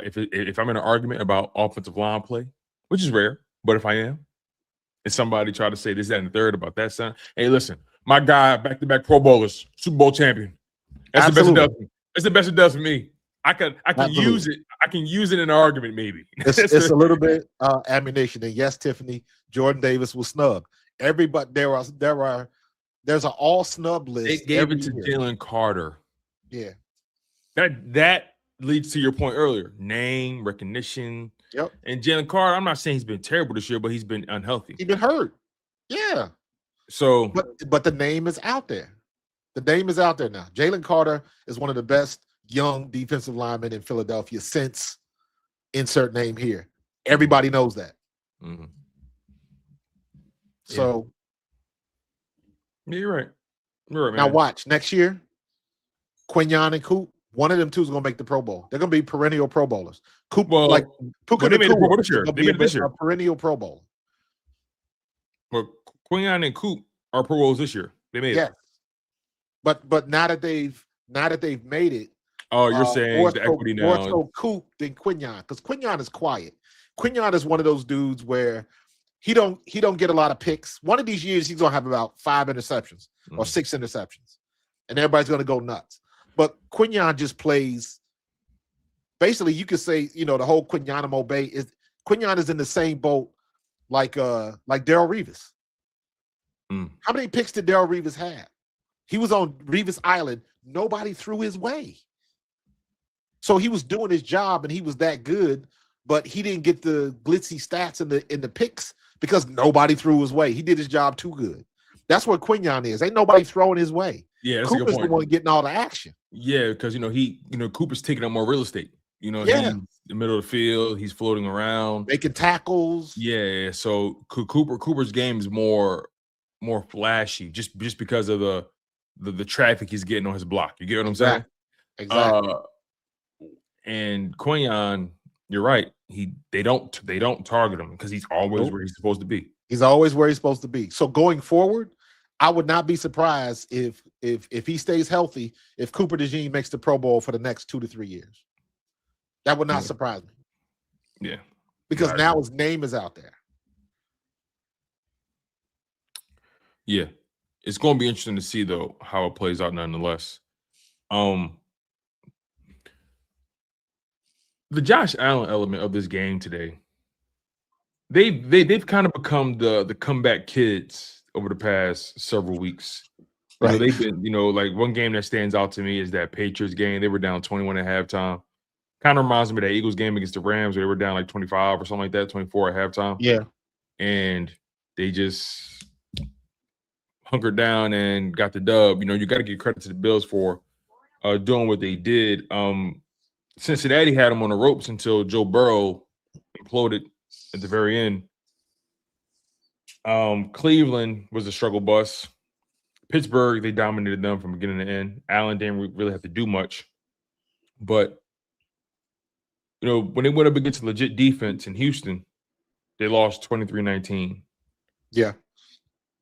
I'm in an argument about offensive line play, which is rare, but if I am, and somebody try to say this, that, and the third about that son, hey, listen, my guy, back-to-back Pro Bowlers, Super Bowl champion. That's the best it does. That's the best it does for me. I can use it. I can use it in an argument, maybe. It's a little bit ammunition. And yes, Tiffany, Jordan Davis was snubbed. Everybody there's an all snub list. They gave it to Jalen Carter. Yeah. That leads to your point earlier. Name, recognition. Yep. And Jalen Carter, I'm not saying he's been terrible this year, but he's been unhealthy. He's been hurt. Yeah. So but the name is out there. The name is out there now. Jalen Carter is one of the best young defensive linemen in Philadelphia since insert name here. Everybody knows that. Mm-hmm. So yeah, you're right. You're right, man. Now watch next year, Quinyon and Coop. One of them two is going to make the Pro Bowl. They're going to be perennial Pro Bowlers. Coop, they made the Pro Bowl this year. They made it this year. A perennial Pro Bowl. Well, Quinyon and Coop are Pro Bowls this year. They made it. But now that they've made it. Oh, you're saying the equity now. More so Coop than Quinyon, because Quinyon is quiet. Quinyon is one of those dudes where he don't get a lot of picks. One of these years he's gonna have about 5 interceptions or 6 interceptions, and everybody's gonna go nuts. But Quinyon just plays. Basically, you could say the whole Quinyon is in the same boat like Darrelle Revis. How many picks did Darrelle Revis have? He was on Revis Island. Nobody threw his way. So he was doing his job and he was that good, but he didn't get the glitzy stats in the picks because nobody threw his way. He did his job too good. That's what Quinyon is. Ain't nobody throwing his way. Yeah, that's a good point. The one getting all the action. Yeah, because Cooper's taking up more real estate. He's in the middle of the field. He's floating around, making tackles. Yeah, so Cooper's game is more flashy, just because of the traffic he's getting on his block. You get what I'm saying? Exactly. And Quinyon, you're right. They don't target him because he's always where he's supposed to be. He's always where he's supposed to be. So going forward, I would not be surprised if he stays healthy, if Cooper DeJean makes the Pro Bowl for the next 2 to 3 years. That would not surprise me. Yeah. Because now his name is out there. Yeah. It's going to be interesting to see, though, how it plays out nonetheless. The Josh Allen element of this game today, they've kind of become the comeback kids over the past several weeks. Right. They've been, like one game that stands out to me is that Patriots game. They were down 21 at halftime. Kind of reminds me of that Eagles game against the Rams where they were down like 25 or something like that, 24 at halftime. Yeah. And they just hunkered down and got the dub. You got to give credit to the Bills for doing what they did. Cincinnati had them on the ropes until Joe Burrow imploded at the very end. Cleveland was a struggle bus. Pittsburgh, they dominated them from beginning to end. Allen didn't really have to do much. But, when they went up against a legit defense in Houston, they lost 23-19. Yeah.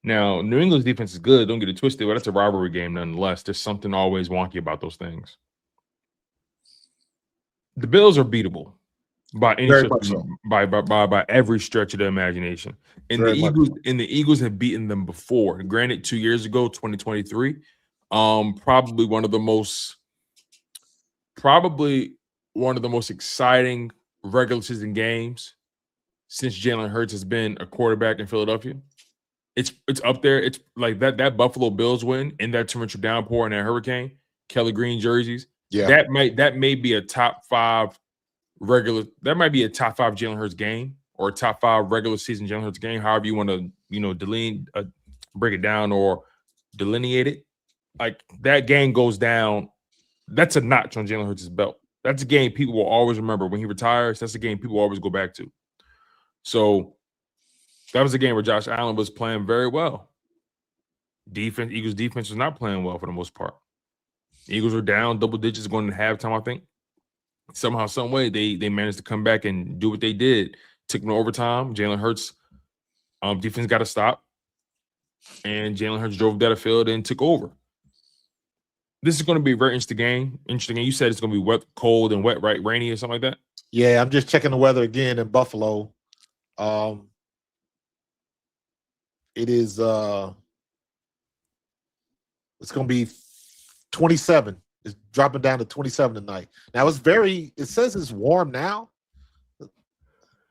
Now, New England's defense is good. Don't get it twisted, but that's a rivalry game nonetheless. There's something always wonky about those things. The Bills are beatable by any Very stretch, much so. by every stretch of the imagination. And Very the much Eagles so. and the Eagles have beaten them before. Granted, 2 years ago, 2023, probably one of the most exciting regular season games since Jalen Hurts has been a quarterback in Philadelphia. It's up there. It's like that Buffalo Bills win in that torrential downpour and that hurricane, Kelly Green jerseys. Yeah. That may be a top 5 that might be a top 5 Jalen Hurts game or a top 5 regular season Jalen Hurts game, however you want to, break it down or delineate it. Like that game goes down. That's a notch on Jalen Hurts' belt. That's a game people will always remember when he retires. That's a game people always go back to. So that was a game where Josh Allen was playing very well. Eagles defense was not playing well for the most part. The Eagles were down double digits going into halftime, I think. Somehow, some way, they managed to come back and do what they did. Took them to overtime. Jalen Hurts' defense got to stop. And Jalen Hurts drove down the field and took over. This is going to be a very interesting game. You said it's going to be wet, cold, and wet, right? Rainy or something like that? Yeah, I'm just checking the weather again in Buffalo. It is it's going to be 27. It's dropping down to 27 tonight. Now it says it's warm now.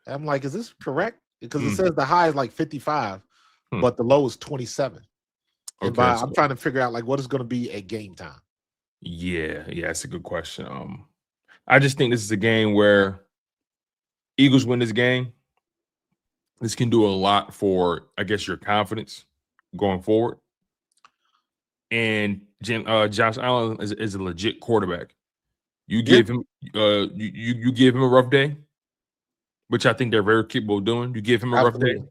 I'm like, is this correct? Because it says the high is like 55, but the low is 27. And I'm trying to figure out like what is going to be a game time. Yeah, that's a good question. I just think this is a game where Eagles win this game. This can do a lot for, I guess, your confidence going forward. And Josh Allen is a legit quarterback. You give him you give him a rough day, which I think they're very capable of doing. You give him a rough day.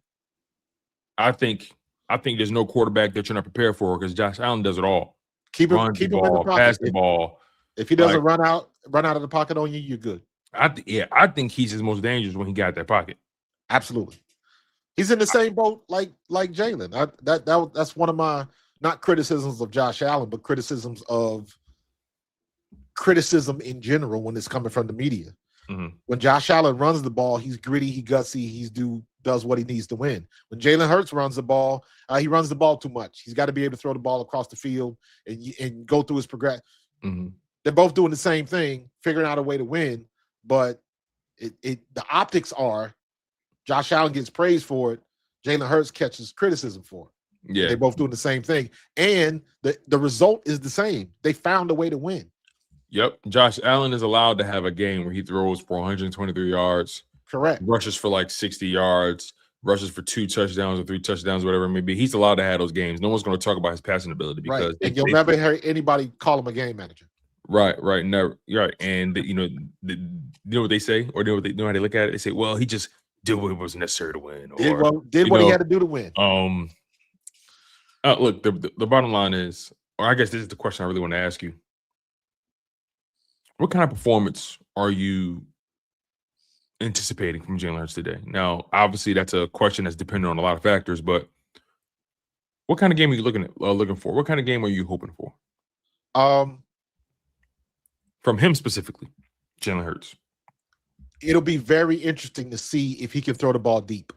I think there's no quarterback that you're not prepared for because Josh Allen does it all. Keep him in the pocket. Pass the ball. If he doesn't run out of the pocket on you, you're good. I think he's his most dangerous when he got that pocket. Absolutely. He's in the same boat like Jalen. That's one of my not criticisms of Josh Allen, but criticism in general when it's coming from the media. Mm-hmm. When Josh Allen runs the ball, he's gritty, he gutsy, does what he needs to win. When Jalen Hurts runs the ball, he runs the ball too much. He's got to be able to throw the ball across the field and go through his progression. Mm-hmm. They're both doing the same thing, figuring out a way to win. But the optics are Josh Allen gets praised for it. Jalen Hurts catches criticism for it. Yeah, they're both doing the same thing, and the result is the same. They found a way to win. Yep, Josh Allen is allowed to have a game where he throws for 123 yards. Correct. Rushes for like 60 yards. Rushes for 2 touchdowns or 3 touchdowns, whatever it may be. He's allowed to have those games. No one's going to talk about his passing ability because and you'll never hear anybody call him a game manager. Right, never. Right, and you know what they say, or know how they look at it. They say, "Well, he just did what was necessary to win." Or did what he had to do to win. Look, the bottom line is, or I guess this is the question I really want to ask you. What kind of performance are you anticipating from Jalen Hurts today? Now, obviously, that's a question that's dependent on a lot of factors, but what kind of game are you looking for? What kind of game are you hoping for? From him specifically, Jalen Hurts. It'll be very interesting to see if he can throw the ball deep.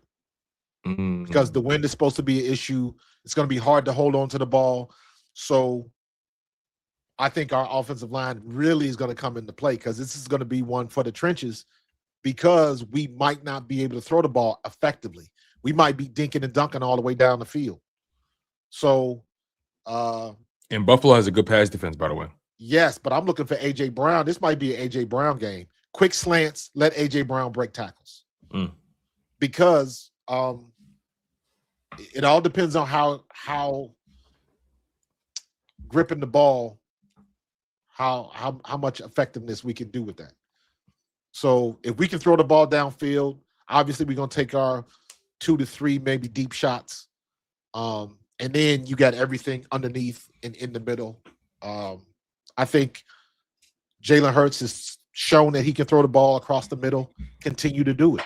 Because the wind is supposed to be an issue. It's going to be hard to hold on to the ball. So I think our offensive line really is going to come into play because this is going to be one for the trenches because we might not be able to throw the ball effectively. We might be dinking and dunking all the way down the field. So and Buffalo has a good pass defense, by the way. Yes, but I'm looking for A.J. Brown. This might be an A.J. Brown game. Quick slants, let A.J. Brown break tackles. Because it all depends on how gripping the ball, how much effectiveness we can do with that. So if we can throw the ball downfield, obviously we're going to take our 2 to 3 maybe deep shots. And then you got everything underneath and in the middle. I think Jalen Hurts has shown that he can throw the ball across the middle. Continue to do it.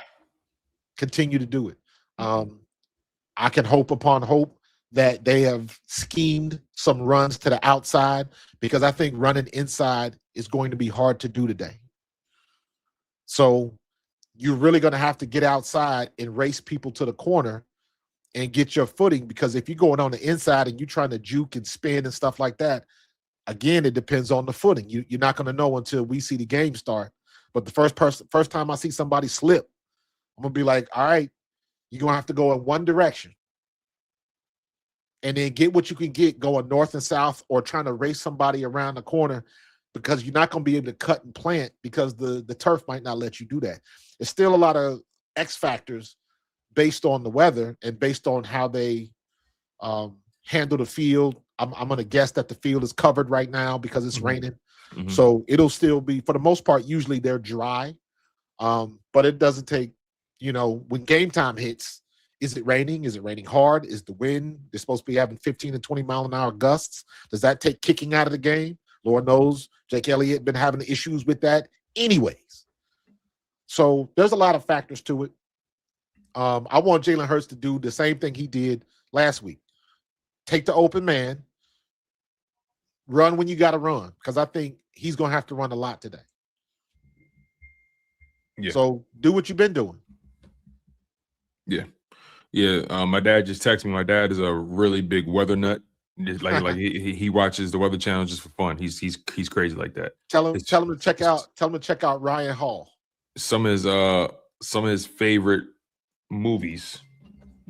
I can hope upon hope that they have schemed some runs to the outside, because I think running inside is going to be hard to do today. So you're really going to have to get outside and race people to the corner and get your footing, because if you're going on the inside and you're trying to juke and spin and stuff like that, again, it depends on the footing. You're not going to know until we see the game start. But the first time I see somebody slip, I'm going to be like, all right, you're going to have to go in one direction and then get what you can get going north and south, or trying to race somebody around the corner, because you're not going to be able to cut and plant because the turf might not let you do that. There's still a lot of X factors based on the weather and based on how they handle the field. I'm going to guess that the field is covered right now because it's raining. So it'll still be, for the most part, usually they're dry. But it doesn't take, when game time hits, is it raining? Is it raining hard? Is the wind? They're supposed to be having 15 to 20 mile an hour gusts. Does that take kicking out of the game? Lord knows Jake Elliott been having issues with that anyways. So there's a lot of factors to it. I want Jalen Hurts to do the same thing he did last week. Take the open man, run when you got to run, because I think he's going to have to run a lot today. Yeah. So do what you've been doing. Yeah. Yeah. My dad just texted me. My dad is a really big weather nut. Like he watches the Weather Channel just for fun. He's crazy like that. Tell him to check out Ryan Hall. Some of his favorite movies.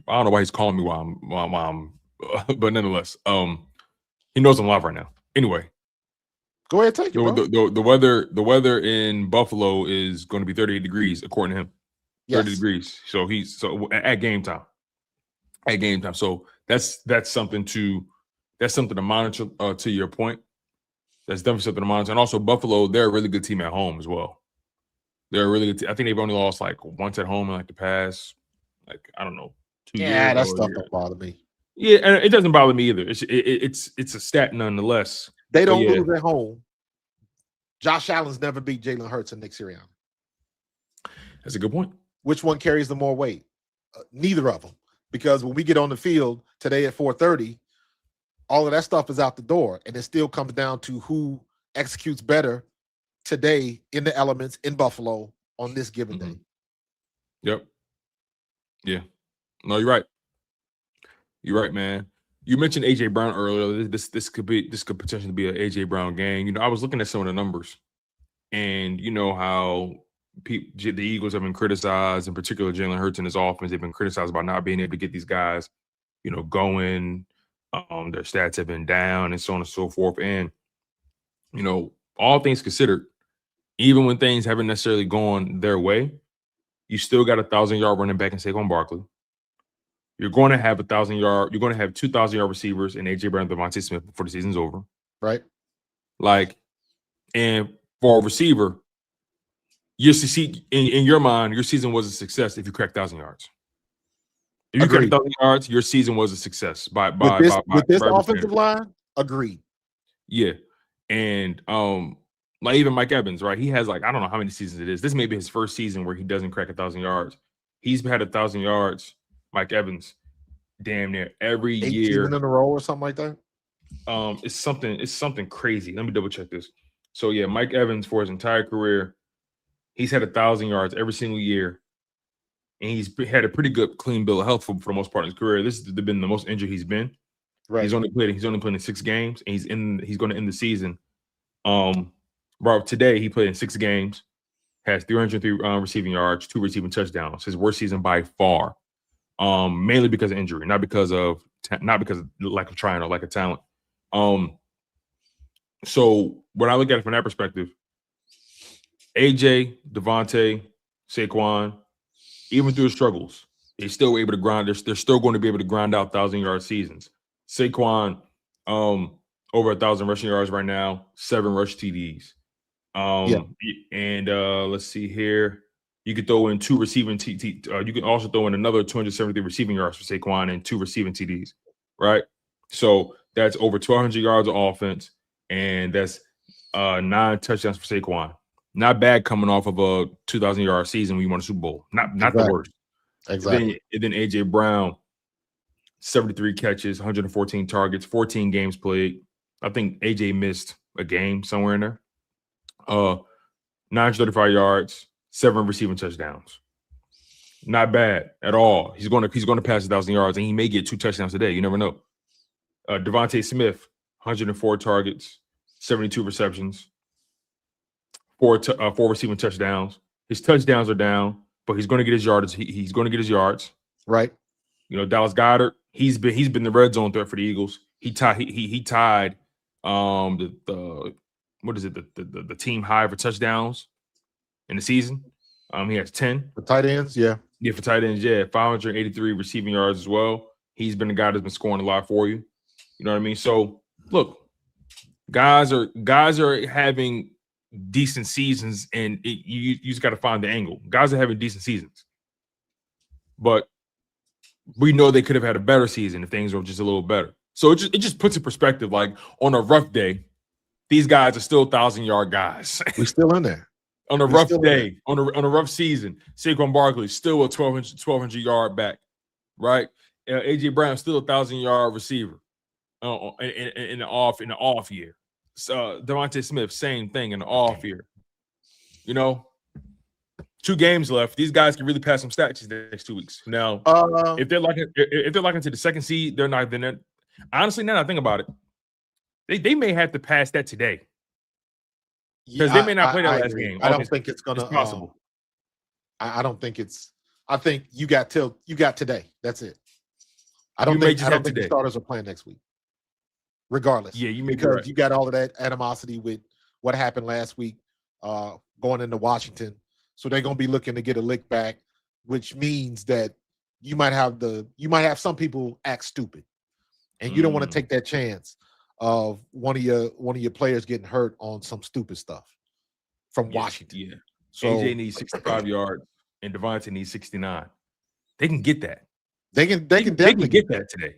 I don't know why he's calling me while I'm but nonetheless, he knows I'm live right now. Anyway, go ahead, take it. The weather in Buffalo is going to be 38 degrees according to him. 30 degrees. So at game time. So that's something to monitor. To your point, that's definitely something to monitor. And also Buffalo, they're a really good team at home as well. They're a really good team. I think they've only lost like once at home in like the past, I don't know, 2 years. Yeah, that stuff don't bother me. Yeah, and it doesn't bother me either. It's a stat nonetheless. They don't lose at home. Josh Allen's never beat Jalen Hurts and Nick Sirianni. That's a good point. Which one carries the more weight? Neither of them. Because when we get on the field today at 4:30, all of that stuff is out the door, and it still comes down to who executes better today in the elements in Buffalo on this given day. Yep. Yeah. No, you're right. You're right, man. You mentioned AJ Brown earlier. This could potentially be an AJ Brown game. I was looking at some of the numbers, and you know how the Eagles have been criticized, in particular Jalen Hurts and his offense. They've been criticized about not being able to get these guys, going. Their stats have been down, and so on and so forth. And all things considered, even when things haven't necessarily gone their way, you still got a 1,000-yard running back in Saquon Barkley. You're going to have 1,000-yard. You're going to have 2,000-yard receivers in AJ Brown and Devontae Smith before the season's over. Right. And for a receiver, in your mind, your season was a success if you cracked 1,000 yards. If you cracked 1,000 yards, your season was a success. With this offensive line, agreed. Yeah, and even Mike Evans, right? He has I don't know how many seasons it is. This may be his first season where he doesn't crack 1,000 yards. He's had 1,000 yards, Mike Evans, damn near every year in a row or something like that. It's something crazy. Let me double check this. So yeah, Mike Evans for his entire career, he's had 1,000 yards every single year, and he's had a pretty good clean bill of health for the most part in his career. This has been the most injured he's been. Right. He's only played in 6 games, and he's going to end the season. Today he played in 6 games, has 303 receiving yards, 2 receiving touchdowns. His worst season by far. Mainly because of injury, not because of lack of trying or lack of talent. So when I look at it from that perspective, AJ, Devontae, Saquon, even through the struggles, they're still able to grind. They're still going to be able to grind out 1,000-yard seasons. Saquon, over 1,000 rushing yards right now, 7 rush TDs. And let's see here. You could throw in 2 receiving you can also throw in another 273 receiving yards for Saquon and 2 receiving TDs, right? So that's over 1,200 yards of offense, and that's 9 touchdowns for Saquon. Not bad coming off of a 2,000-yard season when you won a Super Bowl. Not the worst. Exactly. And then AJ Brown, 73 catches, 114 targets, 14 games played. I think AJ missed a game somewhere in there. 935 yards, 7 receiving touchdowns. Not bad at all. He's going to pass 1,000 yards, and he may get 2 touchdowns today. You never know. Devontae Smith, 104 targets, 72 receptions, 4 receiving touchdowns. His touchdowns are down, but he's going to get his yards. He's going to get his yards. Right. You know, Dallas Goedert, he's been the red zone threat for the Eagles. He tied the team high for touchdowns in the season. He has 10. For tight ends, yeah. Yeah, for tight ends, yeah. 583 receiving yards as well. He's been the guy that's been scoring a lot for you. You know what I mean? So look, guys are having decent seasons, and you just got to find the angle. Guys are having decent seasons, but we know they could have had a better season if things were just a little better. So it just puts in perspective. Like on a rough day, these guys are still 1,000-yard guys. We're still in there. On a rough day, on a rough season, Saquon Barkley still a 1,200-yard back, right? AJ Brown still a 1,000-yard receiver in the off year. So Devontae Smith, same thing in the off year. You know, 2 games left. These guys can really pass some stats these next 2 weeks. Now, if they're locking to the second seed, they're not. Then honestly, now that I think about it, they may have to pass that today. Because they may not play that last game. I don't think it's gonna. It's possible. I don't think it's. I think you got today. That's it. I don't think the starters are playing next week. Regardless, yeah, you may because right. You got all of that animosity with what happened last week, going into Washington. So they're gonna be looking to get a lick back, which means that you might have some people act stupid, and you don't want to take that chance of one of your players getting hurt on some stupid stuff from Washington. Yeah. So AJ needs 65 yards and Devontae needs 69. They can get that. They can definitely get that today.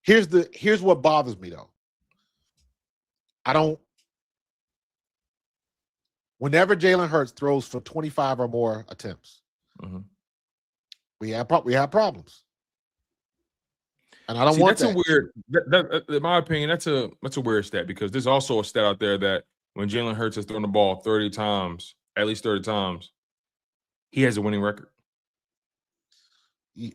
Here's what bothers me though. Whenever Jalen Hurts throws for 25 or more attempts, we have problems. And I don't want that's that. That, in my opinion, that's a weird stat, because there's also a stat out there that when Jalen Hurts has thrown the ball 30 times, at least 30 times, he has a winning record. Yeah.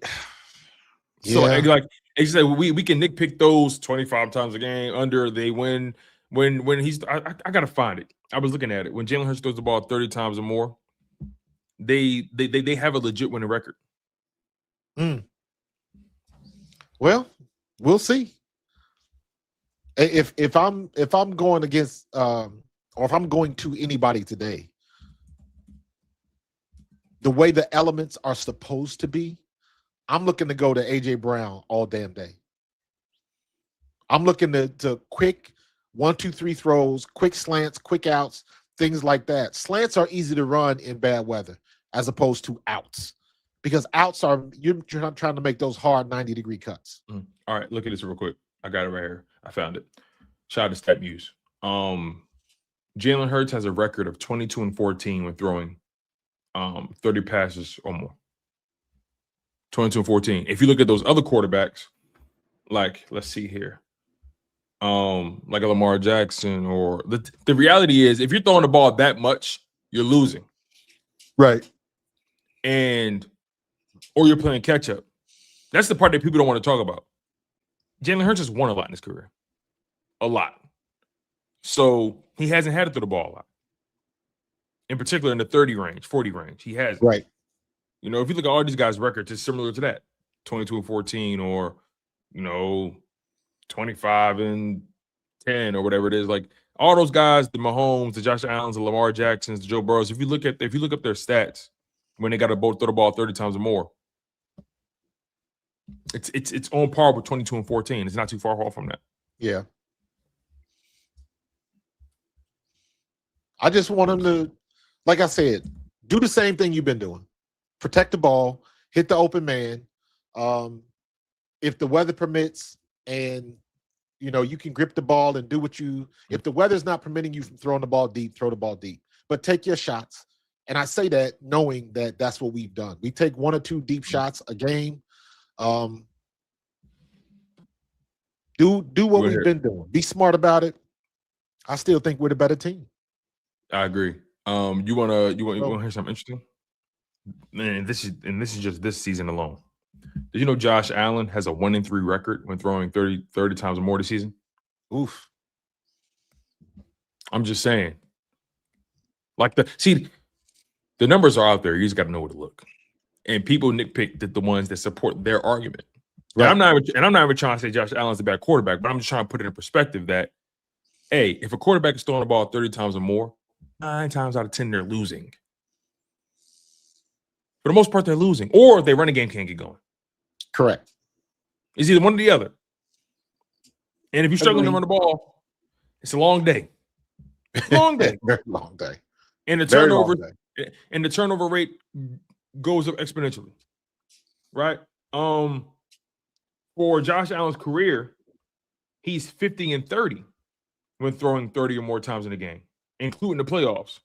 So like it's like we can nitpick those 25 times a game under they win when he's I gotta find it. I was looking at it when Jalen Hurts throws the ball 30 times or more, they have a legit winning record. Well, we'll see. If I'm going against or if I'm going to anybody today, the way the elements are supposed to be, I'm looking to go to AJ Brown all damn day. I'm looking to quick 1, 2, 3 throws, quick slants, quick outs, things like that. Slants are easy to run in bad weather as opposed to outs, because outs you're trying to make those hard 90-degree cuts. All right, look at this real quick. I got it right here. I found it. Shout out to StatMuse. Jalen Hurts has a record of 22-14 when throwing 30 passes or more. 22-14. If you look at those other quarterbacks, like let's see here, like a Lamar Jackson, or the reality is, if you're throwing the ball that much, you're losing, right? Or you're playing catch up. That's the part that people don't want to talk about. Jalen Hurts has won a lot in his career, a lot. So he hasn't had to throw the ball a lot. In particular, in the 30 range, 40 range, he has. Right. You know, if you look at all these guys' records, it's similar to that, 22-14, or 25-10, or whatever it is. Like all those guys, the Mahomes, the Josh Allens, the Lamar Jacksons, the Joe Burrows. If you look up their stats when they got to throw the ball 30 times or more, it's on par with 22-14. It's not too far off from that. Yeah. I just want them to, like I said, do the same thing you've been doing. Protect the ball, hit the open man. If the weather permits and, you can grip the ball and do what if the weather's not permitting you from throwing the ball deep, throw the ball deep. But take your shots. And I say that knowing that that's what we've done. We take 1 or 2 deep shots a game. Do what Go we've ahead. been doing. Be smart about it. I still think we're the better team. I agree. You wanna hear something interesting? Man, this is just this season alone. Did you know Josh Allen has a 1-3 record when throwing 30 times or more this season? Oof. I'm just saying. Like the numbers are out there. You just got to know where to look. And people nitpick the ones that support their argument. Right. And I'm not even trying to say Josh Allen's a bad quarterback, but I'm just trying to put it in perspective that, hey, if a quarterback is throwing the ball 30 times or more, 9 times out of 10 they're losing. For the most part, they're losing, or their running game can't get going. Correct. It's either one or the other. And if you're struggling to run the ball, it's a long day. Long day. Very long day. And the turnover rate goes up exponentially. Right? For Josh Allen's career, he's 50-30 when throwing 30 or more times in a game, including the playoffs.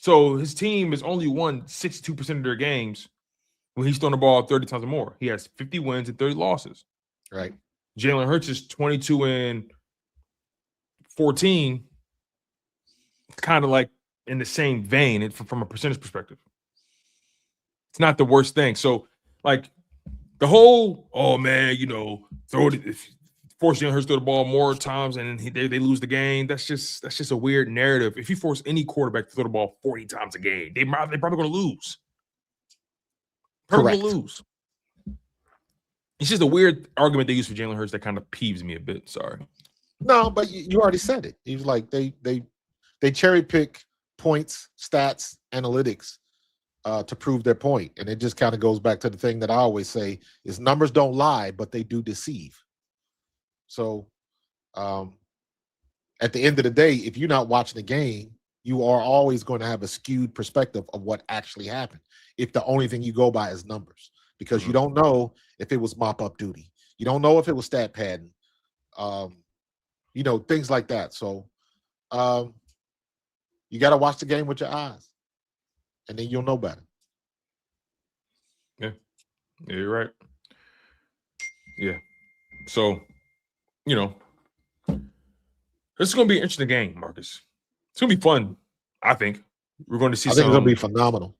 So his team has only won 62% of their games when he's thrown the ball 30 times or more. He has 50 wins and 30 losses. Right. Jalen Hurts is 22-14, kind of like in the same vein from a percentage perspective. It's not the worst thing. So, like, the whole, oh, man, force Jalen Hurts to throw the ball more times and they lose the game, that's just a weird narrative. If you force any quarterback to throw the ball 40 times a game, they're probably going to lose. Probably going to lose. It's just a weird argument they use for Jalen Hurts that kind of peeves me a bit. Sorry. No, but you already said it. He was like they cherry pick points, stats, analytics to prove their point, and it just kind of goes back to the thing that I always say is numbers don't lie, but they do deceive. So, at the end of the day, if you're not watching the game, you are always going to have a skewed perspective of what actually happened. If the only thing you go by is numbers, because you don't know if it was mop-up duty. You don't know if it was stat padding. Things like that. So you got to watch the game with your eyes, and then you'll know better. Yeah, you're right. Yeah. So, this is going to be an interesting game, Marcus. It's going to be fun, I think. We're going to see I think it's going to be phenomenal.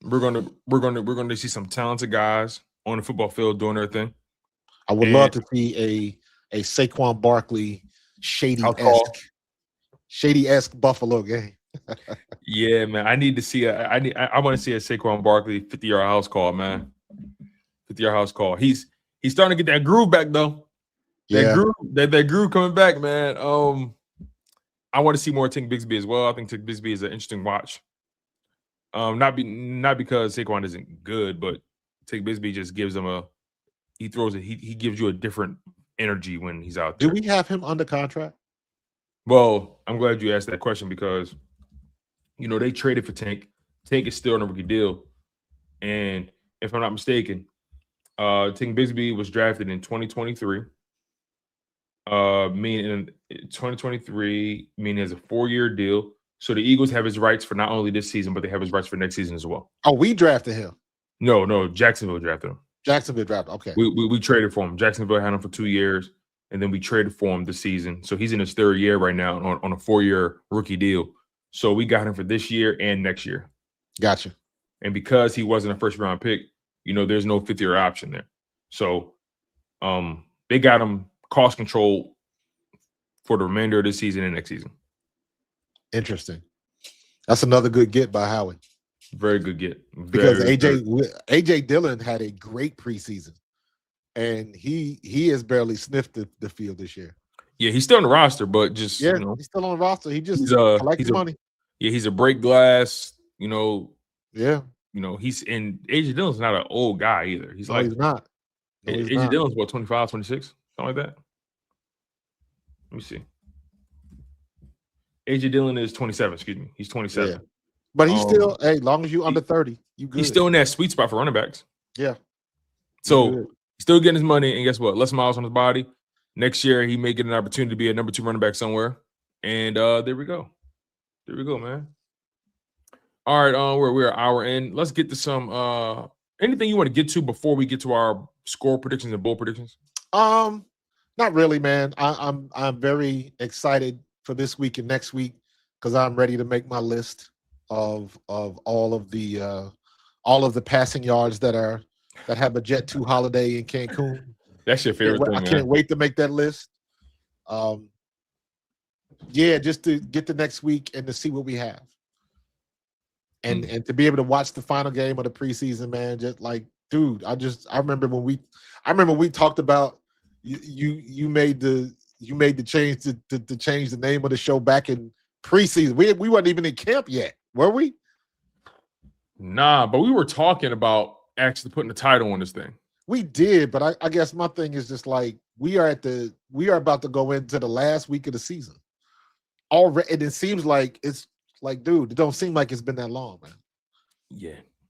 We're going to see some talented guys on the football field doing their thing. I would love to see a Saquon Barkley shady-esque Buffalo game. Yeah, man. I need to see I want to see a Saquon Barkley 50-yard house call, man. 50-yard house call. He's starting to get that groove back though. That groove coming back, man. I want to see more Tank Bigsby as well. I think Tank Bigsby is an interesting watch. Not because Saquon isn't good, but Tank Bigsby just gives him he gives you a different energy when he's out there. Do we have him under contract? Well, I'm glad you asked that question because they traded for Tank. Tank is still on a rookie deal. And if I'm not mistaken, Tank Bigsby was drafted in 2023. Meaning 2023, meaning has a 4-year deal. So the Eagles have his rights for not only this season, but they have his rights for next season as well. Oh, we drafted him. No, Jacksonville drafted him. Jacksonville drafted. Okay. We traded for him. Jacksonville had him for 2 years, and then we traded for him this season. So he's in his 3rd year right now on a 4-year rookie deal. So we got him for this year and next year. Gotcha. And because he wasn't a first-round pick, there's no 5th-year option there. So they got him cost control for the remainder of this season and next season. Interesting. That's another good get by Howie. Very good get. Because AJ Dillon had a great preseason, and he has barely sniffed the field this year. Yeah, he's still on the roster, but just he's still on the roster. He just collects money. Yeah, he's a break glass. Yeah. He's and AJ Dillon's not an old guy either. He's he's not. No, AJ Dillon's what 25, 26, something like that. Let me see. AJ Dillon is 27. Excuse me, he's 27. Yeah. But he's still, as long as you under 30, you good. He's still in that sweet spot for running backs. Yeah. So he's still getting his money, and guess what? Less miles on his body. Next year, he may get an opportunity to be a number 2 running back somewhere. And there we go. There we go, man. All right, we're an hour in. Let's get to some anything you want to get to before we get to our score predictions and bowl predictions. Not really, man. I'm very excited for this week and next week because I'm ready to make my list of all of the passing yards that have a Jet 2 holiday in Cancun. That's your favorite thing, I can't man. wait to make that list. Yeah, just to get to next week and to see what we have. And to be able to watch the final game of the preseason, man, just like, dude, I remember when we talked about you made the change to change the name of the show back in preseason. We weren't even in camp yet, were we? Nah, but we were talking about actually putting a title on this thing. We did, but I guess my thing is just like we are about to go into the last week of the season already, and it seems like it's like, dude, it don't seem like it's been that long, man.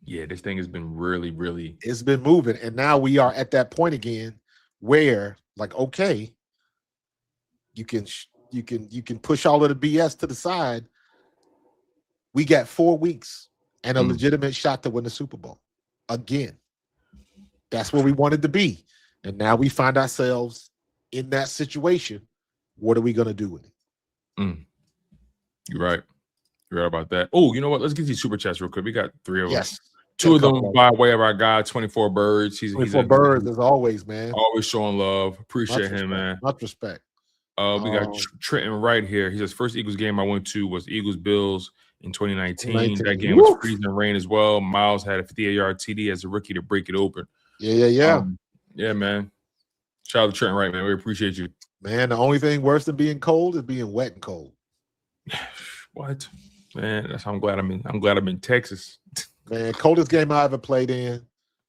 Yeah, this thing has been really. It's been moving, and now we are at that point again where, like, okay, you can push all of the BS to the side. We got 4 weeks and a legitimate shot to win the Super Bowl again. That's where we wanted to be, and now we find ourselves in that situation. What are we gonna do with it? You're right. You're right about that. Oh, you know what? Let's get these super chats real quick. We got 3 of us. 2 of them by way of our guy, 24 Birds. He's 24 Birds as always, man. Always showing love. Appreciate him, man. Much respect. We got Trenton right here. He says, first Eagles game I went to was Eagles-Bills in 2019. That game was freezing rain as well. Miles had a 58-yard TD as a rookie to break it open. Yeah. Yeah, man. Shout out to Trenton Wright, man. We appreciate you. Man, the only thing worse than being cold is being wet and cold. What? Man, that's how I'm glad I'm in Texas. Man, coldest game I ever played in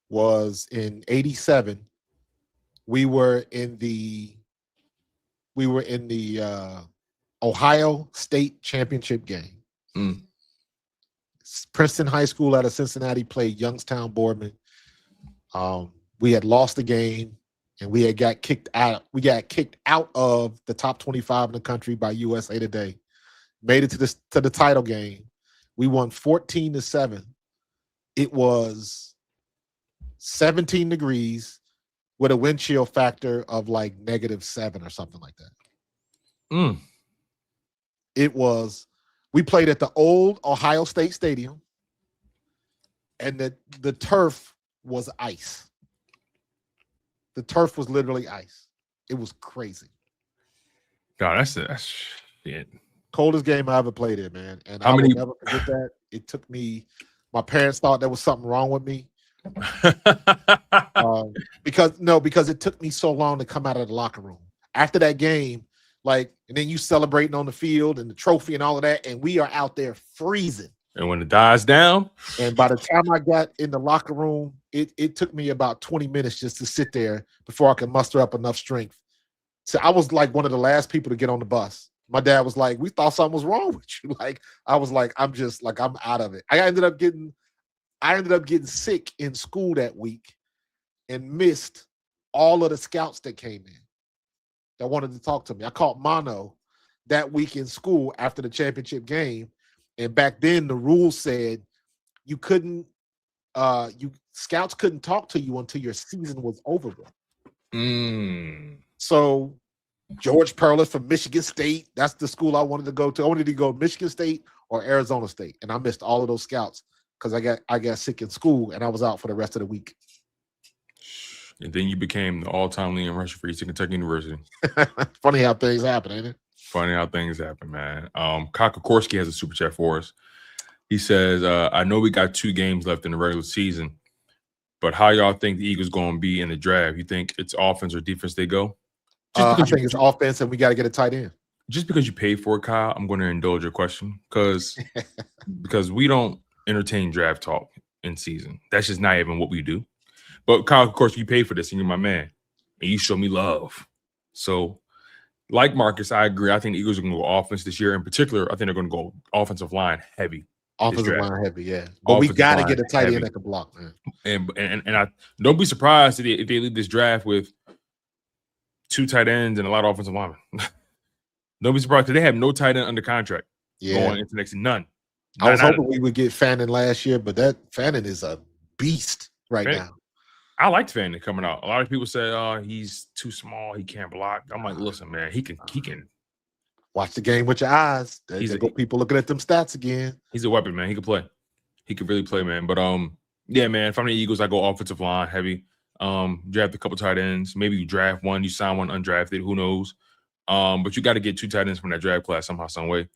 was in '87. We were in the Ohio State Championship game. Princeton High School out of Cincinnati played Youngstown Boardman. We had lost the game, and we got kicked out. We got kicked out of the top 25 in the country by USA Today. Made it to the title game. We won 14-7. It was 17 degrees with a wind chill factor of like -7 or something like that. We played at the old Ohio State Stadium, and the turf was ice. The turf was literally ice. It was crazy. God, that's it. Coldest game I ever played in, man. And I will never forget that. It took me, my parents thought there was something wrong with me. Because it took me so long to come out of the locker room. After that game, and then you celebrating on the field and the trophy and all of that, and we are out there freezing. And when it dies down. And by the time I got in the locker room, it took me about 20 minutes just to sit there before I could muster up enough strength. So I was like one of the last people to get on the bus. My dad was like, we thought something was wrong with you. I was like, I'm out of it. I ended up getting sick in school that week and missed all of the scouts that came in that wanted to talk to me. I caught mono that week in school after the championship game. And back then the rules said you couldn't, scouts couldn't talk to you until your season was over with. So George Perlis from Michigan State, that's the school I wanted to go to. I wanted to go Michigan State or Arizona State. And I missed all of those scouts because I got sick in school and I was out for the rest of the week. And then you became the all-time leading rusher for Eastern Kentucky University. Funny how things happen, ain't it? Funny how things happen, man. Kokorski has a super chat for us. He says, I know we got 2 games left in the regular season, but how y'all think the Eagles going to be in the draft? You think it's offense or defense they go? I think it's offense, and we got to get a tight end. Just because you paid for it, Kyle, I'm going to indulge your question because we don't entertain draft talk in season. That's just not even what we do. But Kyle, of course, you paid for this, and you're my man, and you show me love. So, like Marcus, I agree. I think the Eagles are going to go offense this year. In particular, I think they're going to go offensive line heavy. Offensive line heavy, yeah. But we got to get a tight end that can block, man. And I don't be surprised if they leave this draft with 2 tight ends and a lot of offensive linemen. Don't be surprised because they have no tight end under contract going into next. None. I was hoping we would get Fannin last year, but that Fannin is a beast right now. I liked Fanning coming out. A lot of people said, he's too small, he can't block. I'm like, listen, man, he can. Watch the game with your eyes. There go people looking at them stats again. He's a weapon, man. He can play. He can really play, man. But yeah, man. If I'm the Eagles, I go offensive line heavy. Draft a couple tight ends. Maybe you draft one, you sign one undrafted. Who knows? But you got to get 2 tight ends from that draft class somehow, some way,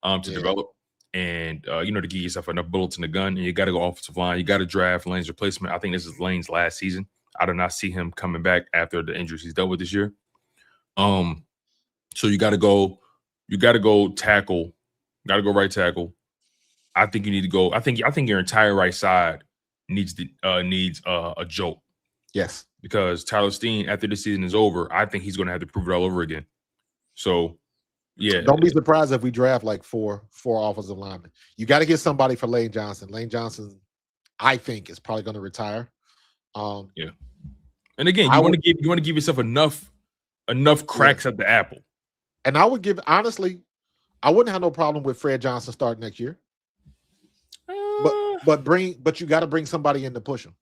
to develop and to give yourself enough bullets in the gun. And you got to go offensive line. You got to draft Lane's replacement. I think this is Lane's last season. I do not see him coming back after the injuries he's dealt with this year. So you got to go. You got to go tackle. Got to go right tackle. I think you need to go. I think your entire right side needs a jolt. Yes, because Tyler Steen, after the season is over, I think he's going to have to prove it all over again. So, yeah, don't be surprised if we draft like four offensive linemen. You got to get somebody for Lane Johnson. Lane Johnson, I think, is probably going to retire. Yeah, and again, you want to give yourself enough cracks at the apple. And I would give, honestly, I wouldn't have no problem with Fred Johnson starting next year. But you got to bring somebody in to push him.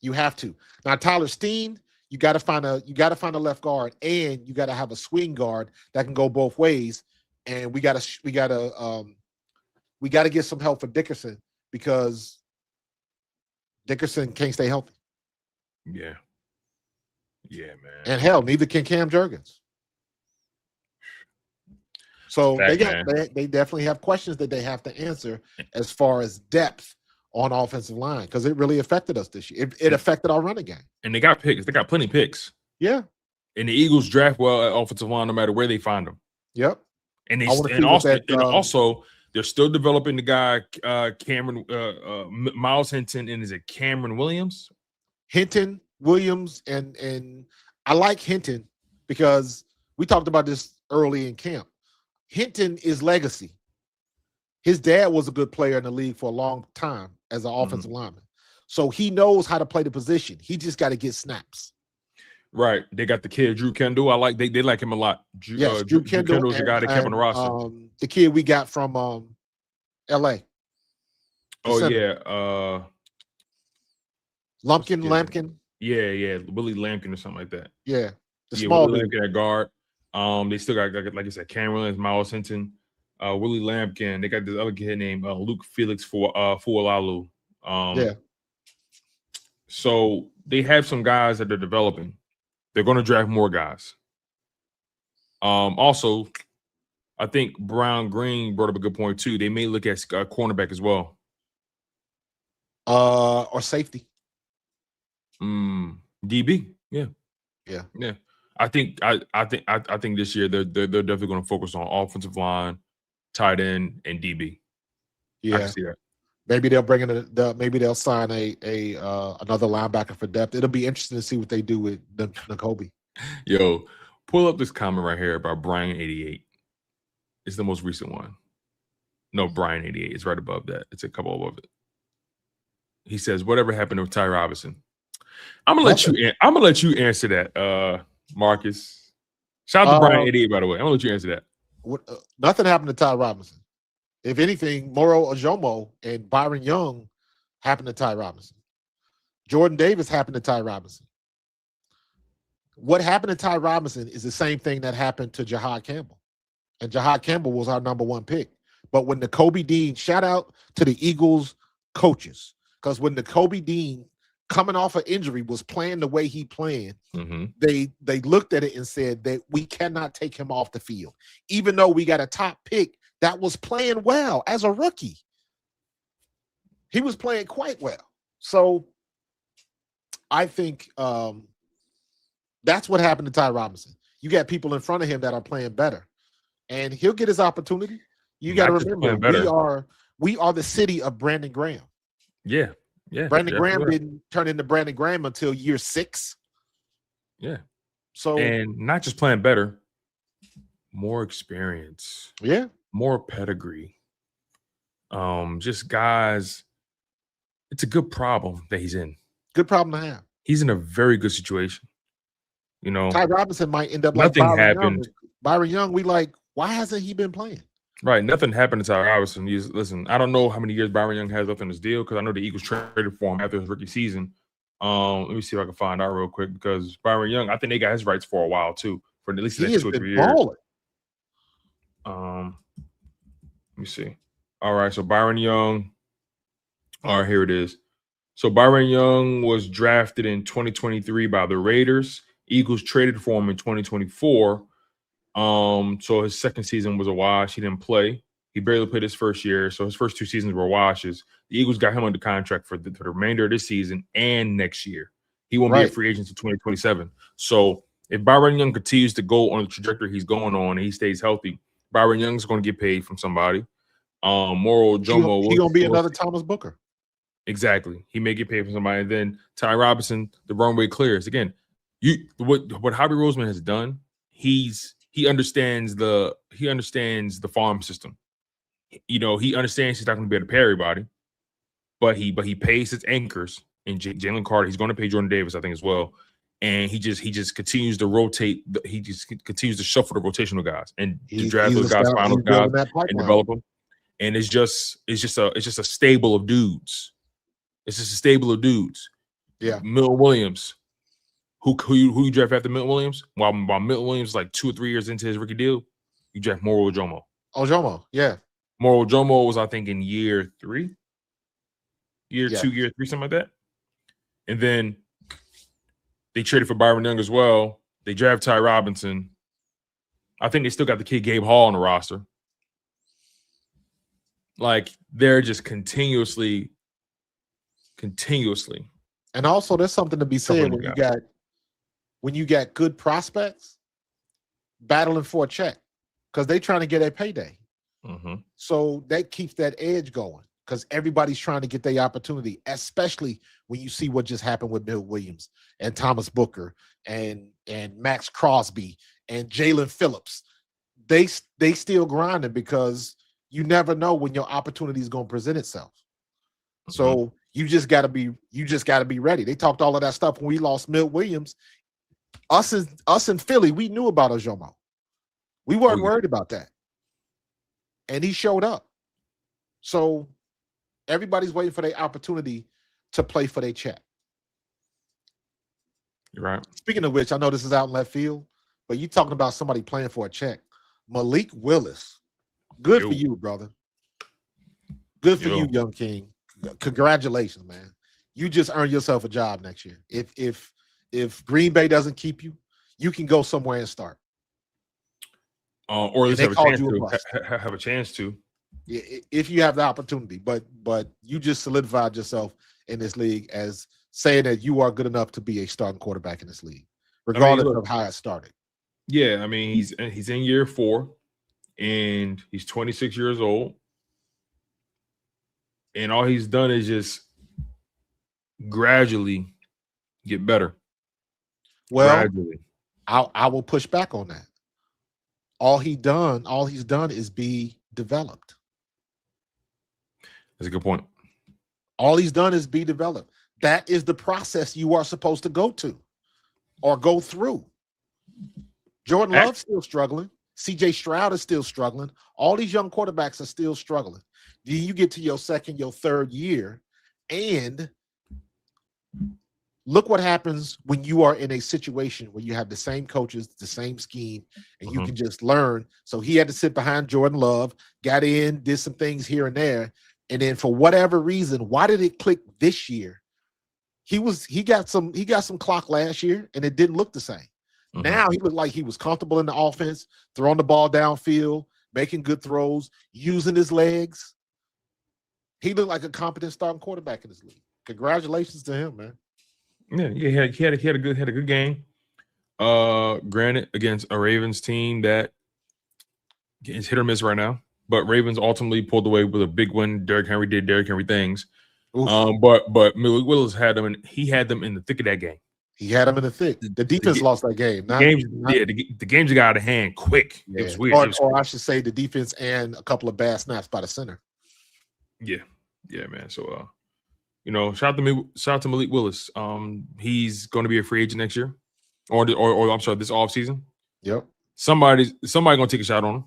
You have to. Now Tyler Steen, you got to find a left guard, and you got to have a swing guard that can go both ways. And we got to get some help for Dickerson because Dickerson can't stay healthy. Yeah, man. And hell, neither can Cam Jurgens. So they definitely have questions that they have to answer as far as depth on offensive line because it really affected us this year. It affected our running game. And they got picks. They got plenty of picks. Yeah. And the Eagles draft well at offensive line no matter where they find them. Yep. And also they're still developing the guy Cameron Miles Hinton, and is it Cameron Williams? Hinton, Williams, and I like Hinton because we talked about this early in camp. Hinton is legacy. His dad was a good player in the league for a long time as an offensive lineman. So he knows how to play the position. He just got to get snaps. Right. They got the kid, Drew Kendall. They like him a lot. Drew Kendall. Kendall's the guy they kept on the roster. The kid we got from L.A. Oh, yeah. Lampkin. Yeah. Willie Lampkin or something like that. Yeah. The small Willie Lampkin at guard. They still got, like I said, Cameron Williams, Miles Hinton, Willie Lampkin. They got this other kid named Luke Felix Fualalu. So they have some guys that they're developing. They're going to draft more guys. Also, I think Brown Green brought up a good point too. They may look at cornerback as well, or safety. DB, yeah. I think this year they're definitely going to focus on offensive line, tight end, and DB. Yeah, I can see that. Maybe they'll bring in maybe they'll sign another linebacker for depth. It'll be interesting to see what they do with Nakobe. Yo, pull up this comment right here about Brian88. It's the most recent one. No, Brian88 is right above that. It's a couple above it. He says, "Whatever happened to Ty Robinson?" I'm gonna let you answer that, Marcus. Shout out to Brian88, by the way. I'm gonna let you answer that. Nothing happened to Ty Robinson. If anything, Moro Ojomo and Byron Young happened to Ty Robinson. Jordan Davis happened to Ty Robinson. What happened to Ty Robinson is the same thing that happened to Jahad Campbell. And Jahad Campbell was our #1 pick. But when Nakobe Dean, shout out to the Eagles coaches, because when Nakobe Dean, coming off an injury, was playing the way he played, they looked at it and said that we cannot take him off the field. Even though we got a top pick that was playing well as a rookie. He was playing quite well. So I think that's what happened to Ty Robinson. You got people in front of him that are playing better. And he'll get his opportunity. You got to remember, we are the city of Brandon Graham. Yeah. Brandon Graham didn't turn into Brandon Graham until year 6. Yeah. So, and not just playing better, more experience. Yeah. More pedigree. Just guys. It's a good problem that he's in. Good problem to have. He's in a very good situation. You know, Ty Robinson might end up nothing like happened. Byron Young, we like, why hasn't he been playing? Right. Nothing happened to Ty Robinson. Listen, I don't know how many years Byron Young has left in his deal because I know the Eagles traded for him after his rookie season. Let me see if I can find out real quick because Byron Young, I think they got his rights for a while too, for at least the He next has 2 or 3 been years. balling. Let me see. All right, so Byron Young. All right, here it is. So Byron Young was drafted in 2023 by the Raiders. Eagles traded for him in 2024. So his second season was a wash. He didn't play. He barely played his first year. So his first 2 seasons were washes. The Eagles got him under contract for the remainder of this season and next year. He won't be a free agent until 2027. So if Byron Young continues to go on the trajectory he's going on and he stays healthy, Byron Young's going to get paid from somebody. Moro Jomo, He gonna be another Thomas Booker. Exactly. He may get paid from somebody. And then Ty Robinson, the runway clears. Again, what Hobby Roseman has done, he understands the farm system. You know, he understands he's not going to be able to pay everybody, but he pays his anchors. And Jalen Carter, he's going to pay Jordan Davis, I think, as well. And he just continues to rotate. He just continues to shuffle the rotational guys and to draft those guys, find those guys, and develop them. And it's just a stable of dudes. It's just a stable of dudes. Yeah. Milton Williams, who you draft after Milton Williams? While Milton Williams is like 2 or 3 years into his rookie deal, you draft Moro Ojomo. Ojomo, yeah. Moro Ojomo was, I think, in year 3, year 2, year 3, something like that. And then they traded for Byron Young as well. They drafted Ty Robinson. I think they still got the kid Gabe Hall on the roster. Like, they're just continuously. And also, there's something to be said when you got good prospects battling for a check because they trying to get a payday. Mm-hmm. So that keeps that edge going because everybody's trying to get their opportunity, especially when you see what just happened with Bill Williams and Thomas Booker and Max Crosby and Jalen Phillips. They still grinding because you never know when your opportunity is going to present itself. Mm-hmm. So you just got to be ready. They talked all of that stuff when we lost Milt Williams. Us in Philly, we knew about Ojomo. We weren't worried about that. And he showed up. So everybody's waiting for their opportunity to play for their check. You're right. Speaking of which, I know this is out in left field, but you talking about somebody playing for a check. Malik Willis. Good for you, brother. Good for you, young king. Congratulations, man. You just earned yourself a job next year. If Green Bay doesn't keep you, you can go somewhere and start. Or at least have a chance to. Yeah, if you have the opportunity. But you just solidified yourself in this league as saying that you are good enough to be a starting quarterback in this league, regardless of how it started. Yeah, I mean, he's in year 4, and he's 26 years old. And all he's done is just gradually get better. Well, gradually. I will push back on that. All he's done is be developed. That's a good point. All he's done is be developed. That is the process you are supposed to go to or go through. Jordan Love's still struggling. CJ Stroud is still struggling. All these young quarterbacks are still struggling. Then you get to your second, your third year, and look what happens when you are in a situation where you have the same coaches, the same scheme, and you can just learn. So he had to sit behind Jordan Love, got in, did some things here and there, and then for whatever reason, why did it click this year? He got some clock last year, and it didn't look the same. Mm-hmm. Now he looked like he was comfortable in the offense, throwing the ball downfield, making good throws, using his legs. He looked like a competent starting quarterback in this league. Congratulations to him, man. Yeah, he had a good game. Granted, against a Ravens team that is hit or miss right now, but Ravens ultimately pulled away with a big win. Derrick Henry did Derrick Henry things. But Malik Willis had them, and he had them in the thick of that game. He had them in the thick. The defense lost that game. The games got out of hand quick. Yeah. It was weird. Or I should say the defense and a couple of bad snaps by the center. Yeah, man. So, shout out to Malik Willis. He's going to be a free agent next year, or I'm sorry, this offseason. Yep. Somebody going to take a shot on him.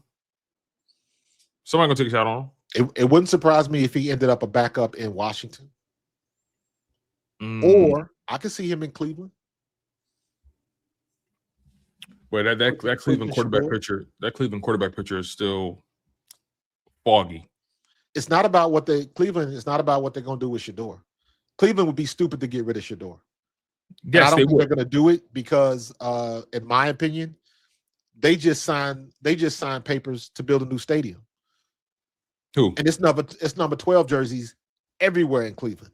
It wouldn't surprise me if he ended up a backup in Washington. Or I can see him in Cleveland. Well, that Cleveland quarterback picture is still foggy. It's not about what Cleveland. It's not about what they're going to do with Shador. Cleveland would be stupid to get rid of Shador. Yes, I don't think would. they're going to do it because, in my opinion, they just signed papers to build a new stadium. Who? And it's number 12 jerseys everywhere in Cleveland.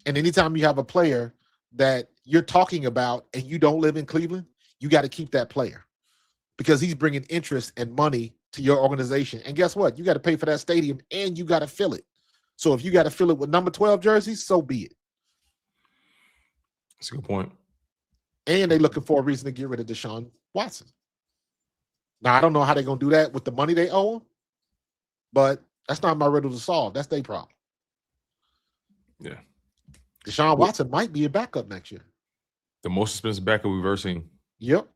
And anytime you have a player that you're talking about and you don't live in Cleveland, you got to keep that player because he's bringing interest and money to your organization. And guess what? You got to pay for that stadium and you got to fill it. So if you got to fill it with number 12 jerseys, so be it. That's a good point. And they're looking for a reason to get rid of Deshaun Watson. Now, I don't know how they're going to do that with the money they owe him, but that's not my riddle to solve. That's their problem. Yeah. Deshaun Watson might be a backup next year. The most expensive backup we've ever seen. Yep.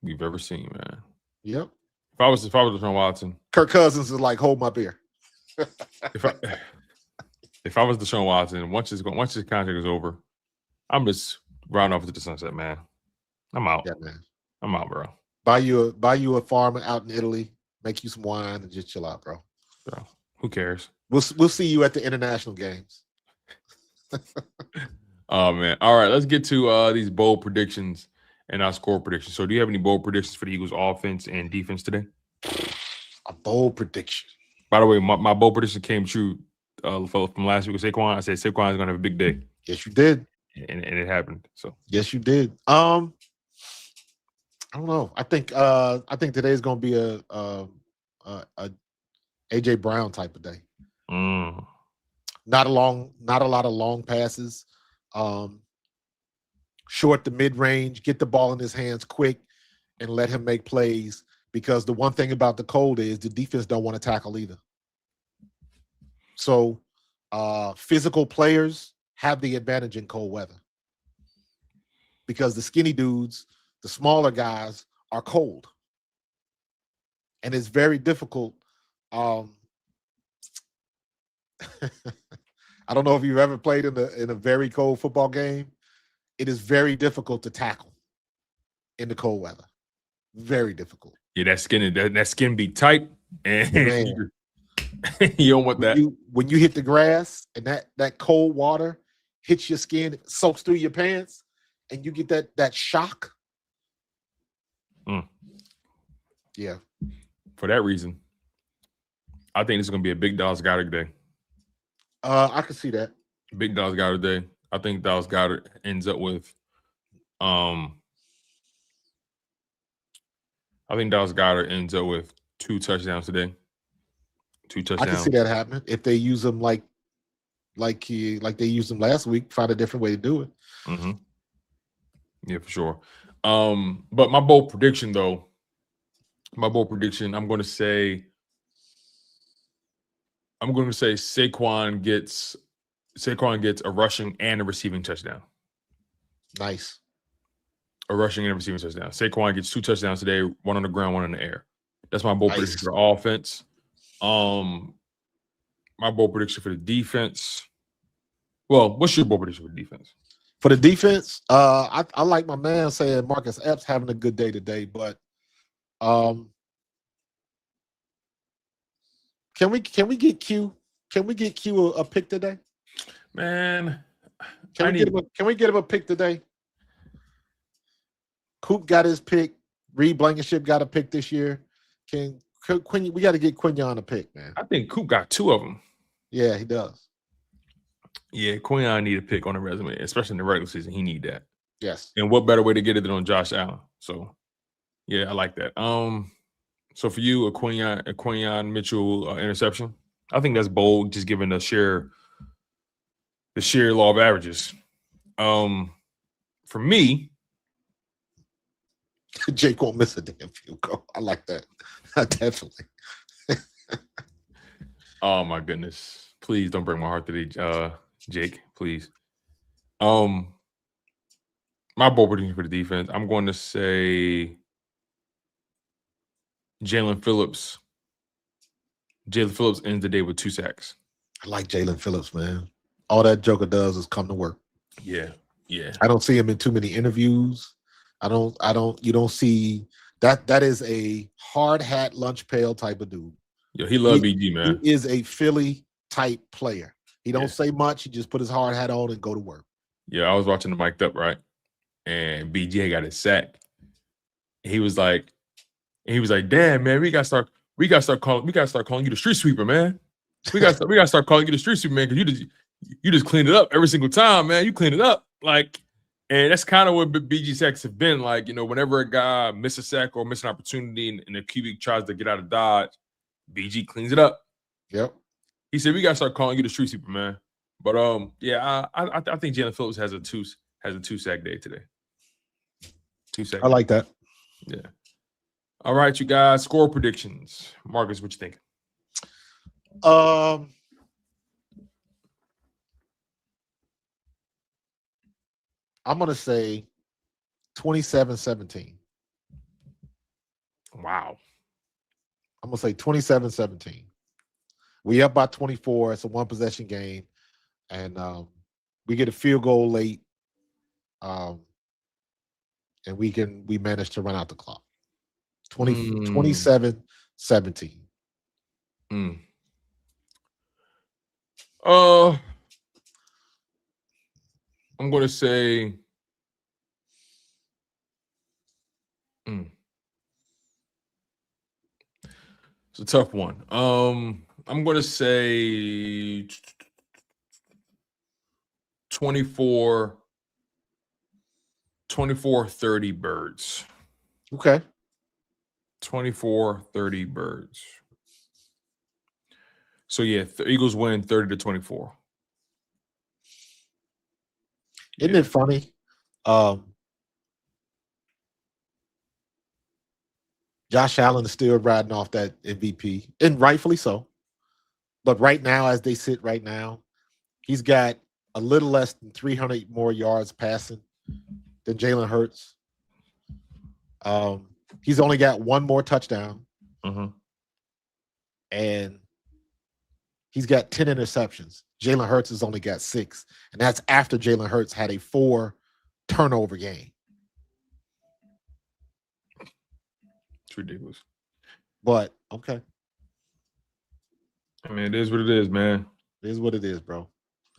We've ever seen, man. Yep. If I was Deshaun Watson, Kirk Cousins is like, hold my beer. if I was Deshaun Watson, once his contract is over, I'm just riding off into the sunset, man. I'm out. Yeah, man. I'm out, bro. Buy you a farm out in Italy, make you some wine, and just chill out, bro. Bro, who cares? We'll see you at the international games. Oh man! All right, let's get to these bold predictions and our score predictions. So, do you have any bold predictions for the Eagles' offense and defense today? A bold prediction. By the way, my bold prediction came true from last week with Saquon. I said Saquon is going to have a big day. Yes, you did, and it happened. So yes, you did. I don't know. I think today's going to be a AJ Brown type of day. Not a lot of long passes. Short to mid range, get the ball in his hands quick and let him make plays, because the one thing about the cold is the defense don't want to tackle either. So physical players have the advantage in cold weather because the skinny dudes, the smaller guys, are cold. And it's very difficult. I don't know if you've ever played in a very cold football game. It is very difficult to tackle in the cold weather. Very difficult. Yeah, that skin be tight, and you don't want that. When you hit the grass and that cold water hits your skin, it soaks through your pants, and you get that shock. Yeah. For that reason, I think this is going to be a big Dallas Goedert day. I can see that. Big Dallas Goedert day. I think Dallas Goedert ends up with I think Dallas Goedert ends up with 2 touchdowns today. 2 touchdowns. I can see that happening if they use them like they used them last week. Find a different way to do it. Mm-hmm. Yeah, for sure. But my bold prediction, I'm going to say Saquon gets a rushing and a receiving touchdown. Nice. A rushing and a receiving touchdown. Saquon gets 2 touchdowns today, 1 on the ground, 1 in the air. That's my bold prediction for the offense. My bold prediction for the defense. Well, what's your bold prediction for the defense? For the defense, I like my man saying Marcus Epps having a good day today, but can we get Q? Can we get Q a pick today? Man, can we get him a pick today? Coop got his pick. Reed Blankenship got a pick this year. We got to get Quinion a pick, man. I think Coop got 2 of them. Yeah, he does. Yeah, Quinion need a pick on the resume, especially in the regular season. He need that. Yes. And what better way to get it than on Josh Allen? So, yeah, I like that. So for you, a Quinion Mitchell interception, I think that's bold, just given the sheer law of averages. For me, Jake won't miss a damn field goal. I like that. Definitely. Oh my goodness! Please don't break my heart today, Jake. Please. My bold prediction for the defense, I'm going to say Jalen Phillips. Jalen Phillips ends the day with 2 sacks. I like Jalen Phillips, man. All that Joker does is come to work. Yeah, Yeah. I don't see him in too many interviews. You don't see that. That is a hard hat, lunch pail type of dude. Yo, he love BG, man. He is a Philly type player. He don't say much. He just put his hard hat on and go to work. Yeah, I was watching the mic'd up, right? And BG got his sack. He was like, damn, man, we gotta start calling you the street sweeper, man. We gotta start calling you the street sweeper, man, because you just clean it up every single time, man. You clean it up. Like, and that's kind of what BG sacks have been. Like, you know, whenever a guy misses a sack or misses an opportunity and the QB tries to get out of dodge, BG cleans it up. Yep. He said, we gotta start calling you the street sweeper, man. But yeah, I think Jalen Phillips has a two sack day today. 2 sack. I like that. Yeah. All right, you guys. Score predictions. Marcus, what you think? I'm gonna say 27-17. Wow. I'm gonna say 27-17. We up by 24. It's a one possession game, and we get a field goal late, and we manage to run out the clock. 27-17. I'm going to say it's a tough one. I'm going to say 24-30 birds. Okay. 24-30 birds. So yeah, the Eagles win 30-24. Isn't it funny? Josh Allen is still riding off that MVP, and rightfully so. But right now, as they sit right now, he's got a little less than 300 more yards passing than Jalen Hurts. He's only got one more touchdown. And he's got 10 interceptions. Jalen Hurts has only got 6. And that's after Jalen Hurts had a 4-turnover game. It's ridiculous. But, okay. I mean, it is what it is, man. It is what it is, bro.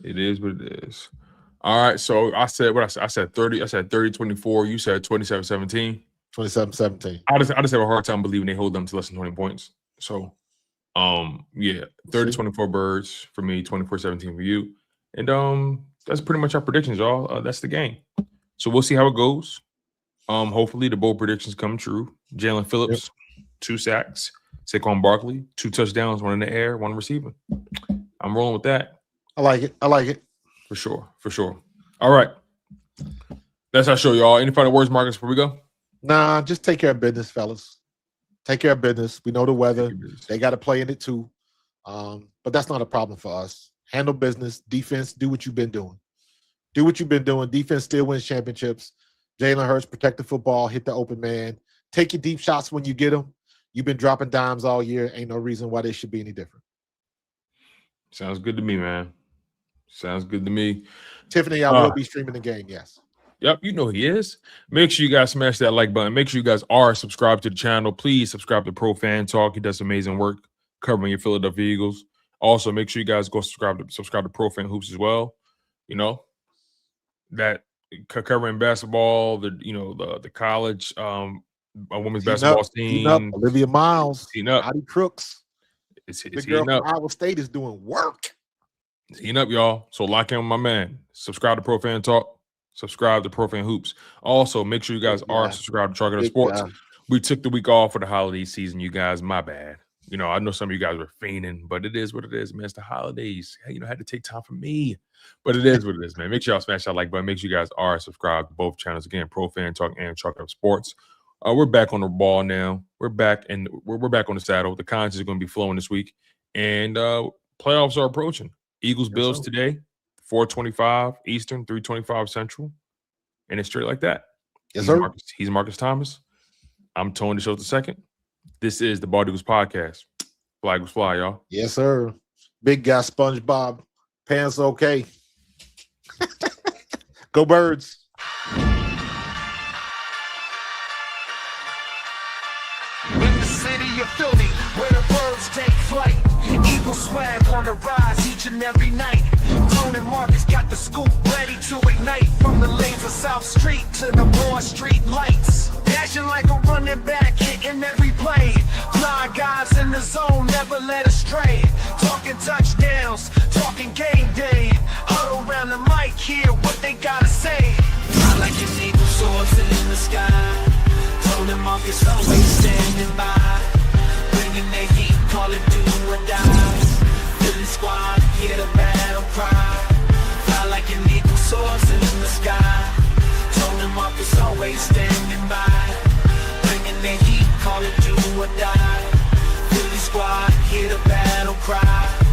It is what it is. All right, so I said 30. I said 30-24. You said 27-17. 27-17. I just have a hard time believing they hold them to less than 20 points. So, yeah, 30-24 birds for me, 24-17 for you. And that's pretty much our predictions, y'all. That's the game. So we'll see how it goes. Hopefully the bold predictions come true. Jalen Phillips, 2 sacks. Saquon Barkley, 2 touchdowns, 1 in the air, 1 receiving. I'm rolling with that. I like it. For sure. All right. That's our show, y'all. Any final words, Marcus, before we go? Nah, just take care of business, fellas. Take care of business. We know the weather. They got to play in it too. But that's not a problem for us. Handle business. Defense, do what you've been doing. Defense still wins championships. Jalen Hurts, protect the football, hit the open man. Take your deep shots when you get them. You've been dropping dimes all year. Ain't no reason why they should be any different. Sounds good to me, man. Sounds good to me. Tiffany, I will be streaming the game, yes. Yep, you know he is. Make sure you guys smash that like button. Make sure you guys are subscribed to the channel. Please subscribe to Pro Fan Talk. He does amazing work covering your Philadelphia Eagles. Also, make sure you guys go subscribe to Pro Fan Hoops as well. You know, that covering basketball, the college women's basketball team. Olivia Miles, Adi Crooks. It's the girl up. from Iowa State is doing work. It's heating up, y'all. So lock in with my man. Subscribe to Pro Fan Talk. Subscribe to Pro Fan Hoops. Also, make sure you guys are subscribed to Chalk It Up Sports. We took the week off for the holiday season, you guys. My bad. You know, I know some of you guys were fiending, but it is what it is, man. It's the holidays. Hey, had to take time for me. But it is what it is, man. Make sure y'all smash that like button. Make sure you guys are subscribed to both channels. Again, Pro Fan Talk and Chalk It Up Sports. We're back on the ball now. We're back and we're back on the saddle. The content is going to be flowing this week. And playoffs are approaching. Eagles Bills today, 4:25 Eastern, 3:25 Central. And it's straight like that. Yes, sir. He's Marcus Thomas. I'm Tony Schultz II. This is the Bald Eagles Podcast. Flag was fly, y'all. Yes, sir. Big guy SpongeBob. Pants okay. Go Birds. In the city of Philly, where the birds take flight, Eagle swag on the rise each and every night. Tone and Marcus got the scoop ready to ignite. From the lanes of South Street to the Broad Street lights, dashing like a running back, hitting every play. Fly guys in the zone, never led astray. Talking touchdowns, talking game day. Huddle around the mic, hear what they gotta say. I like an eagle soaring in the sky. Tone and Marcus always standing by, bringing their heat, call it do or die. Philly squad, hear the battle cry. Fly like an eagle soars in the sky. Tone and Marcus always standing by, bringing their heat, call it do or die. Philly squad, hear the battle cry.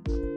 man.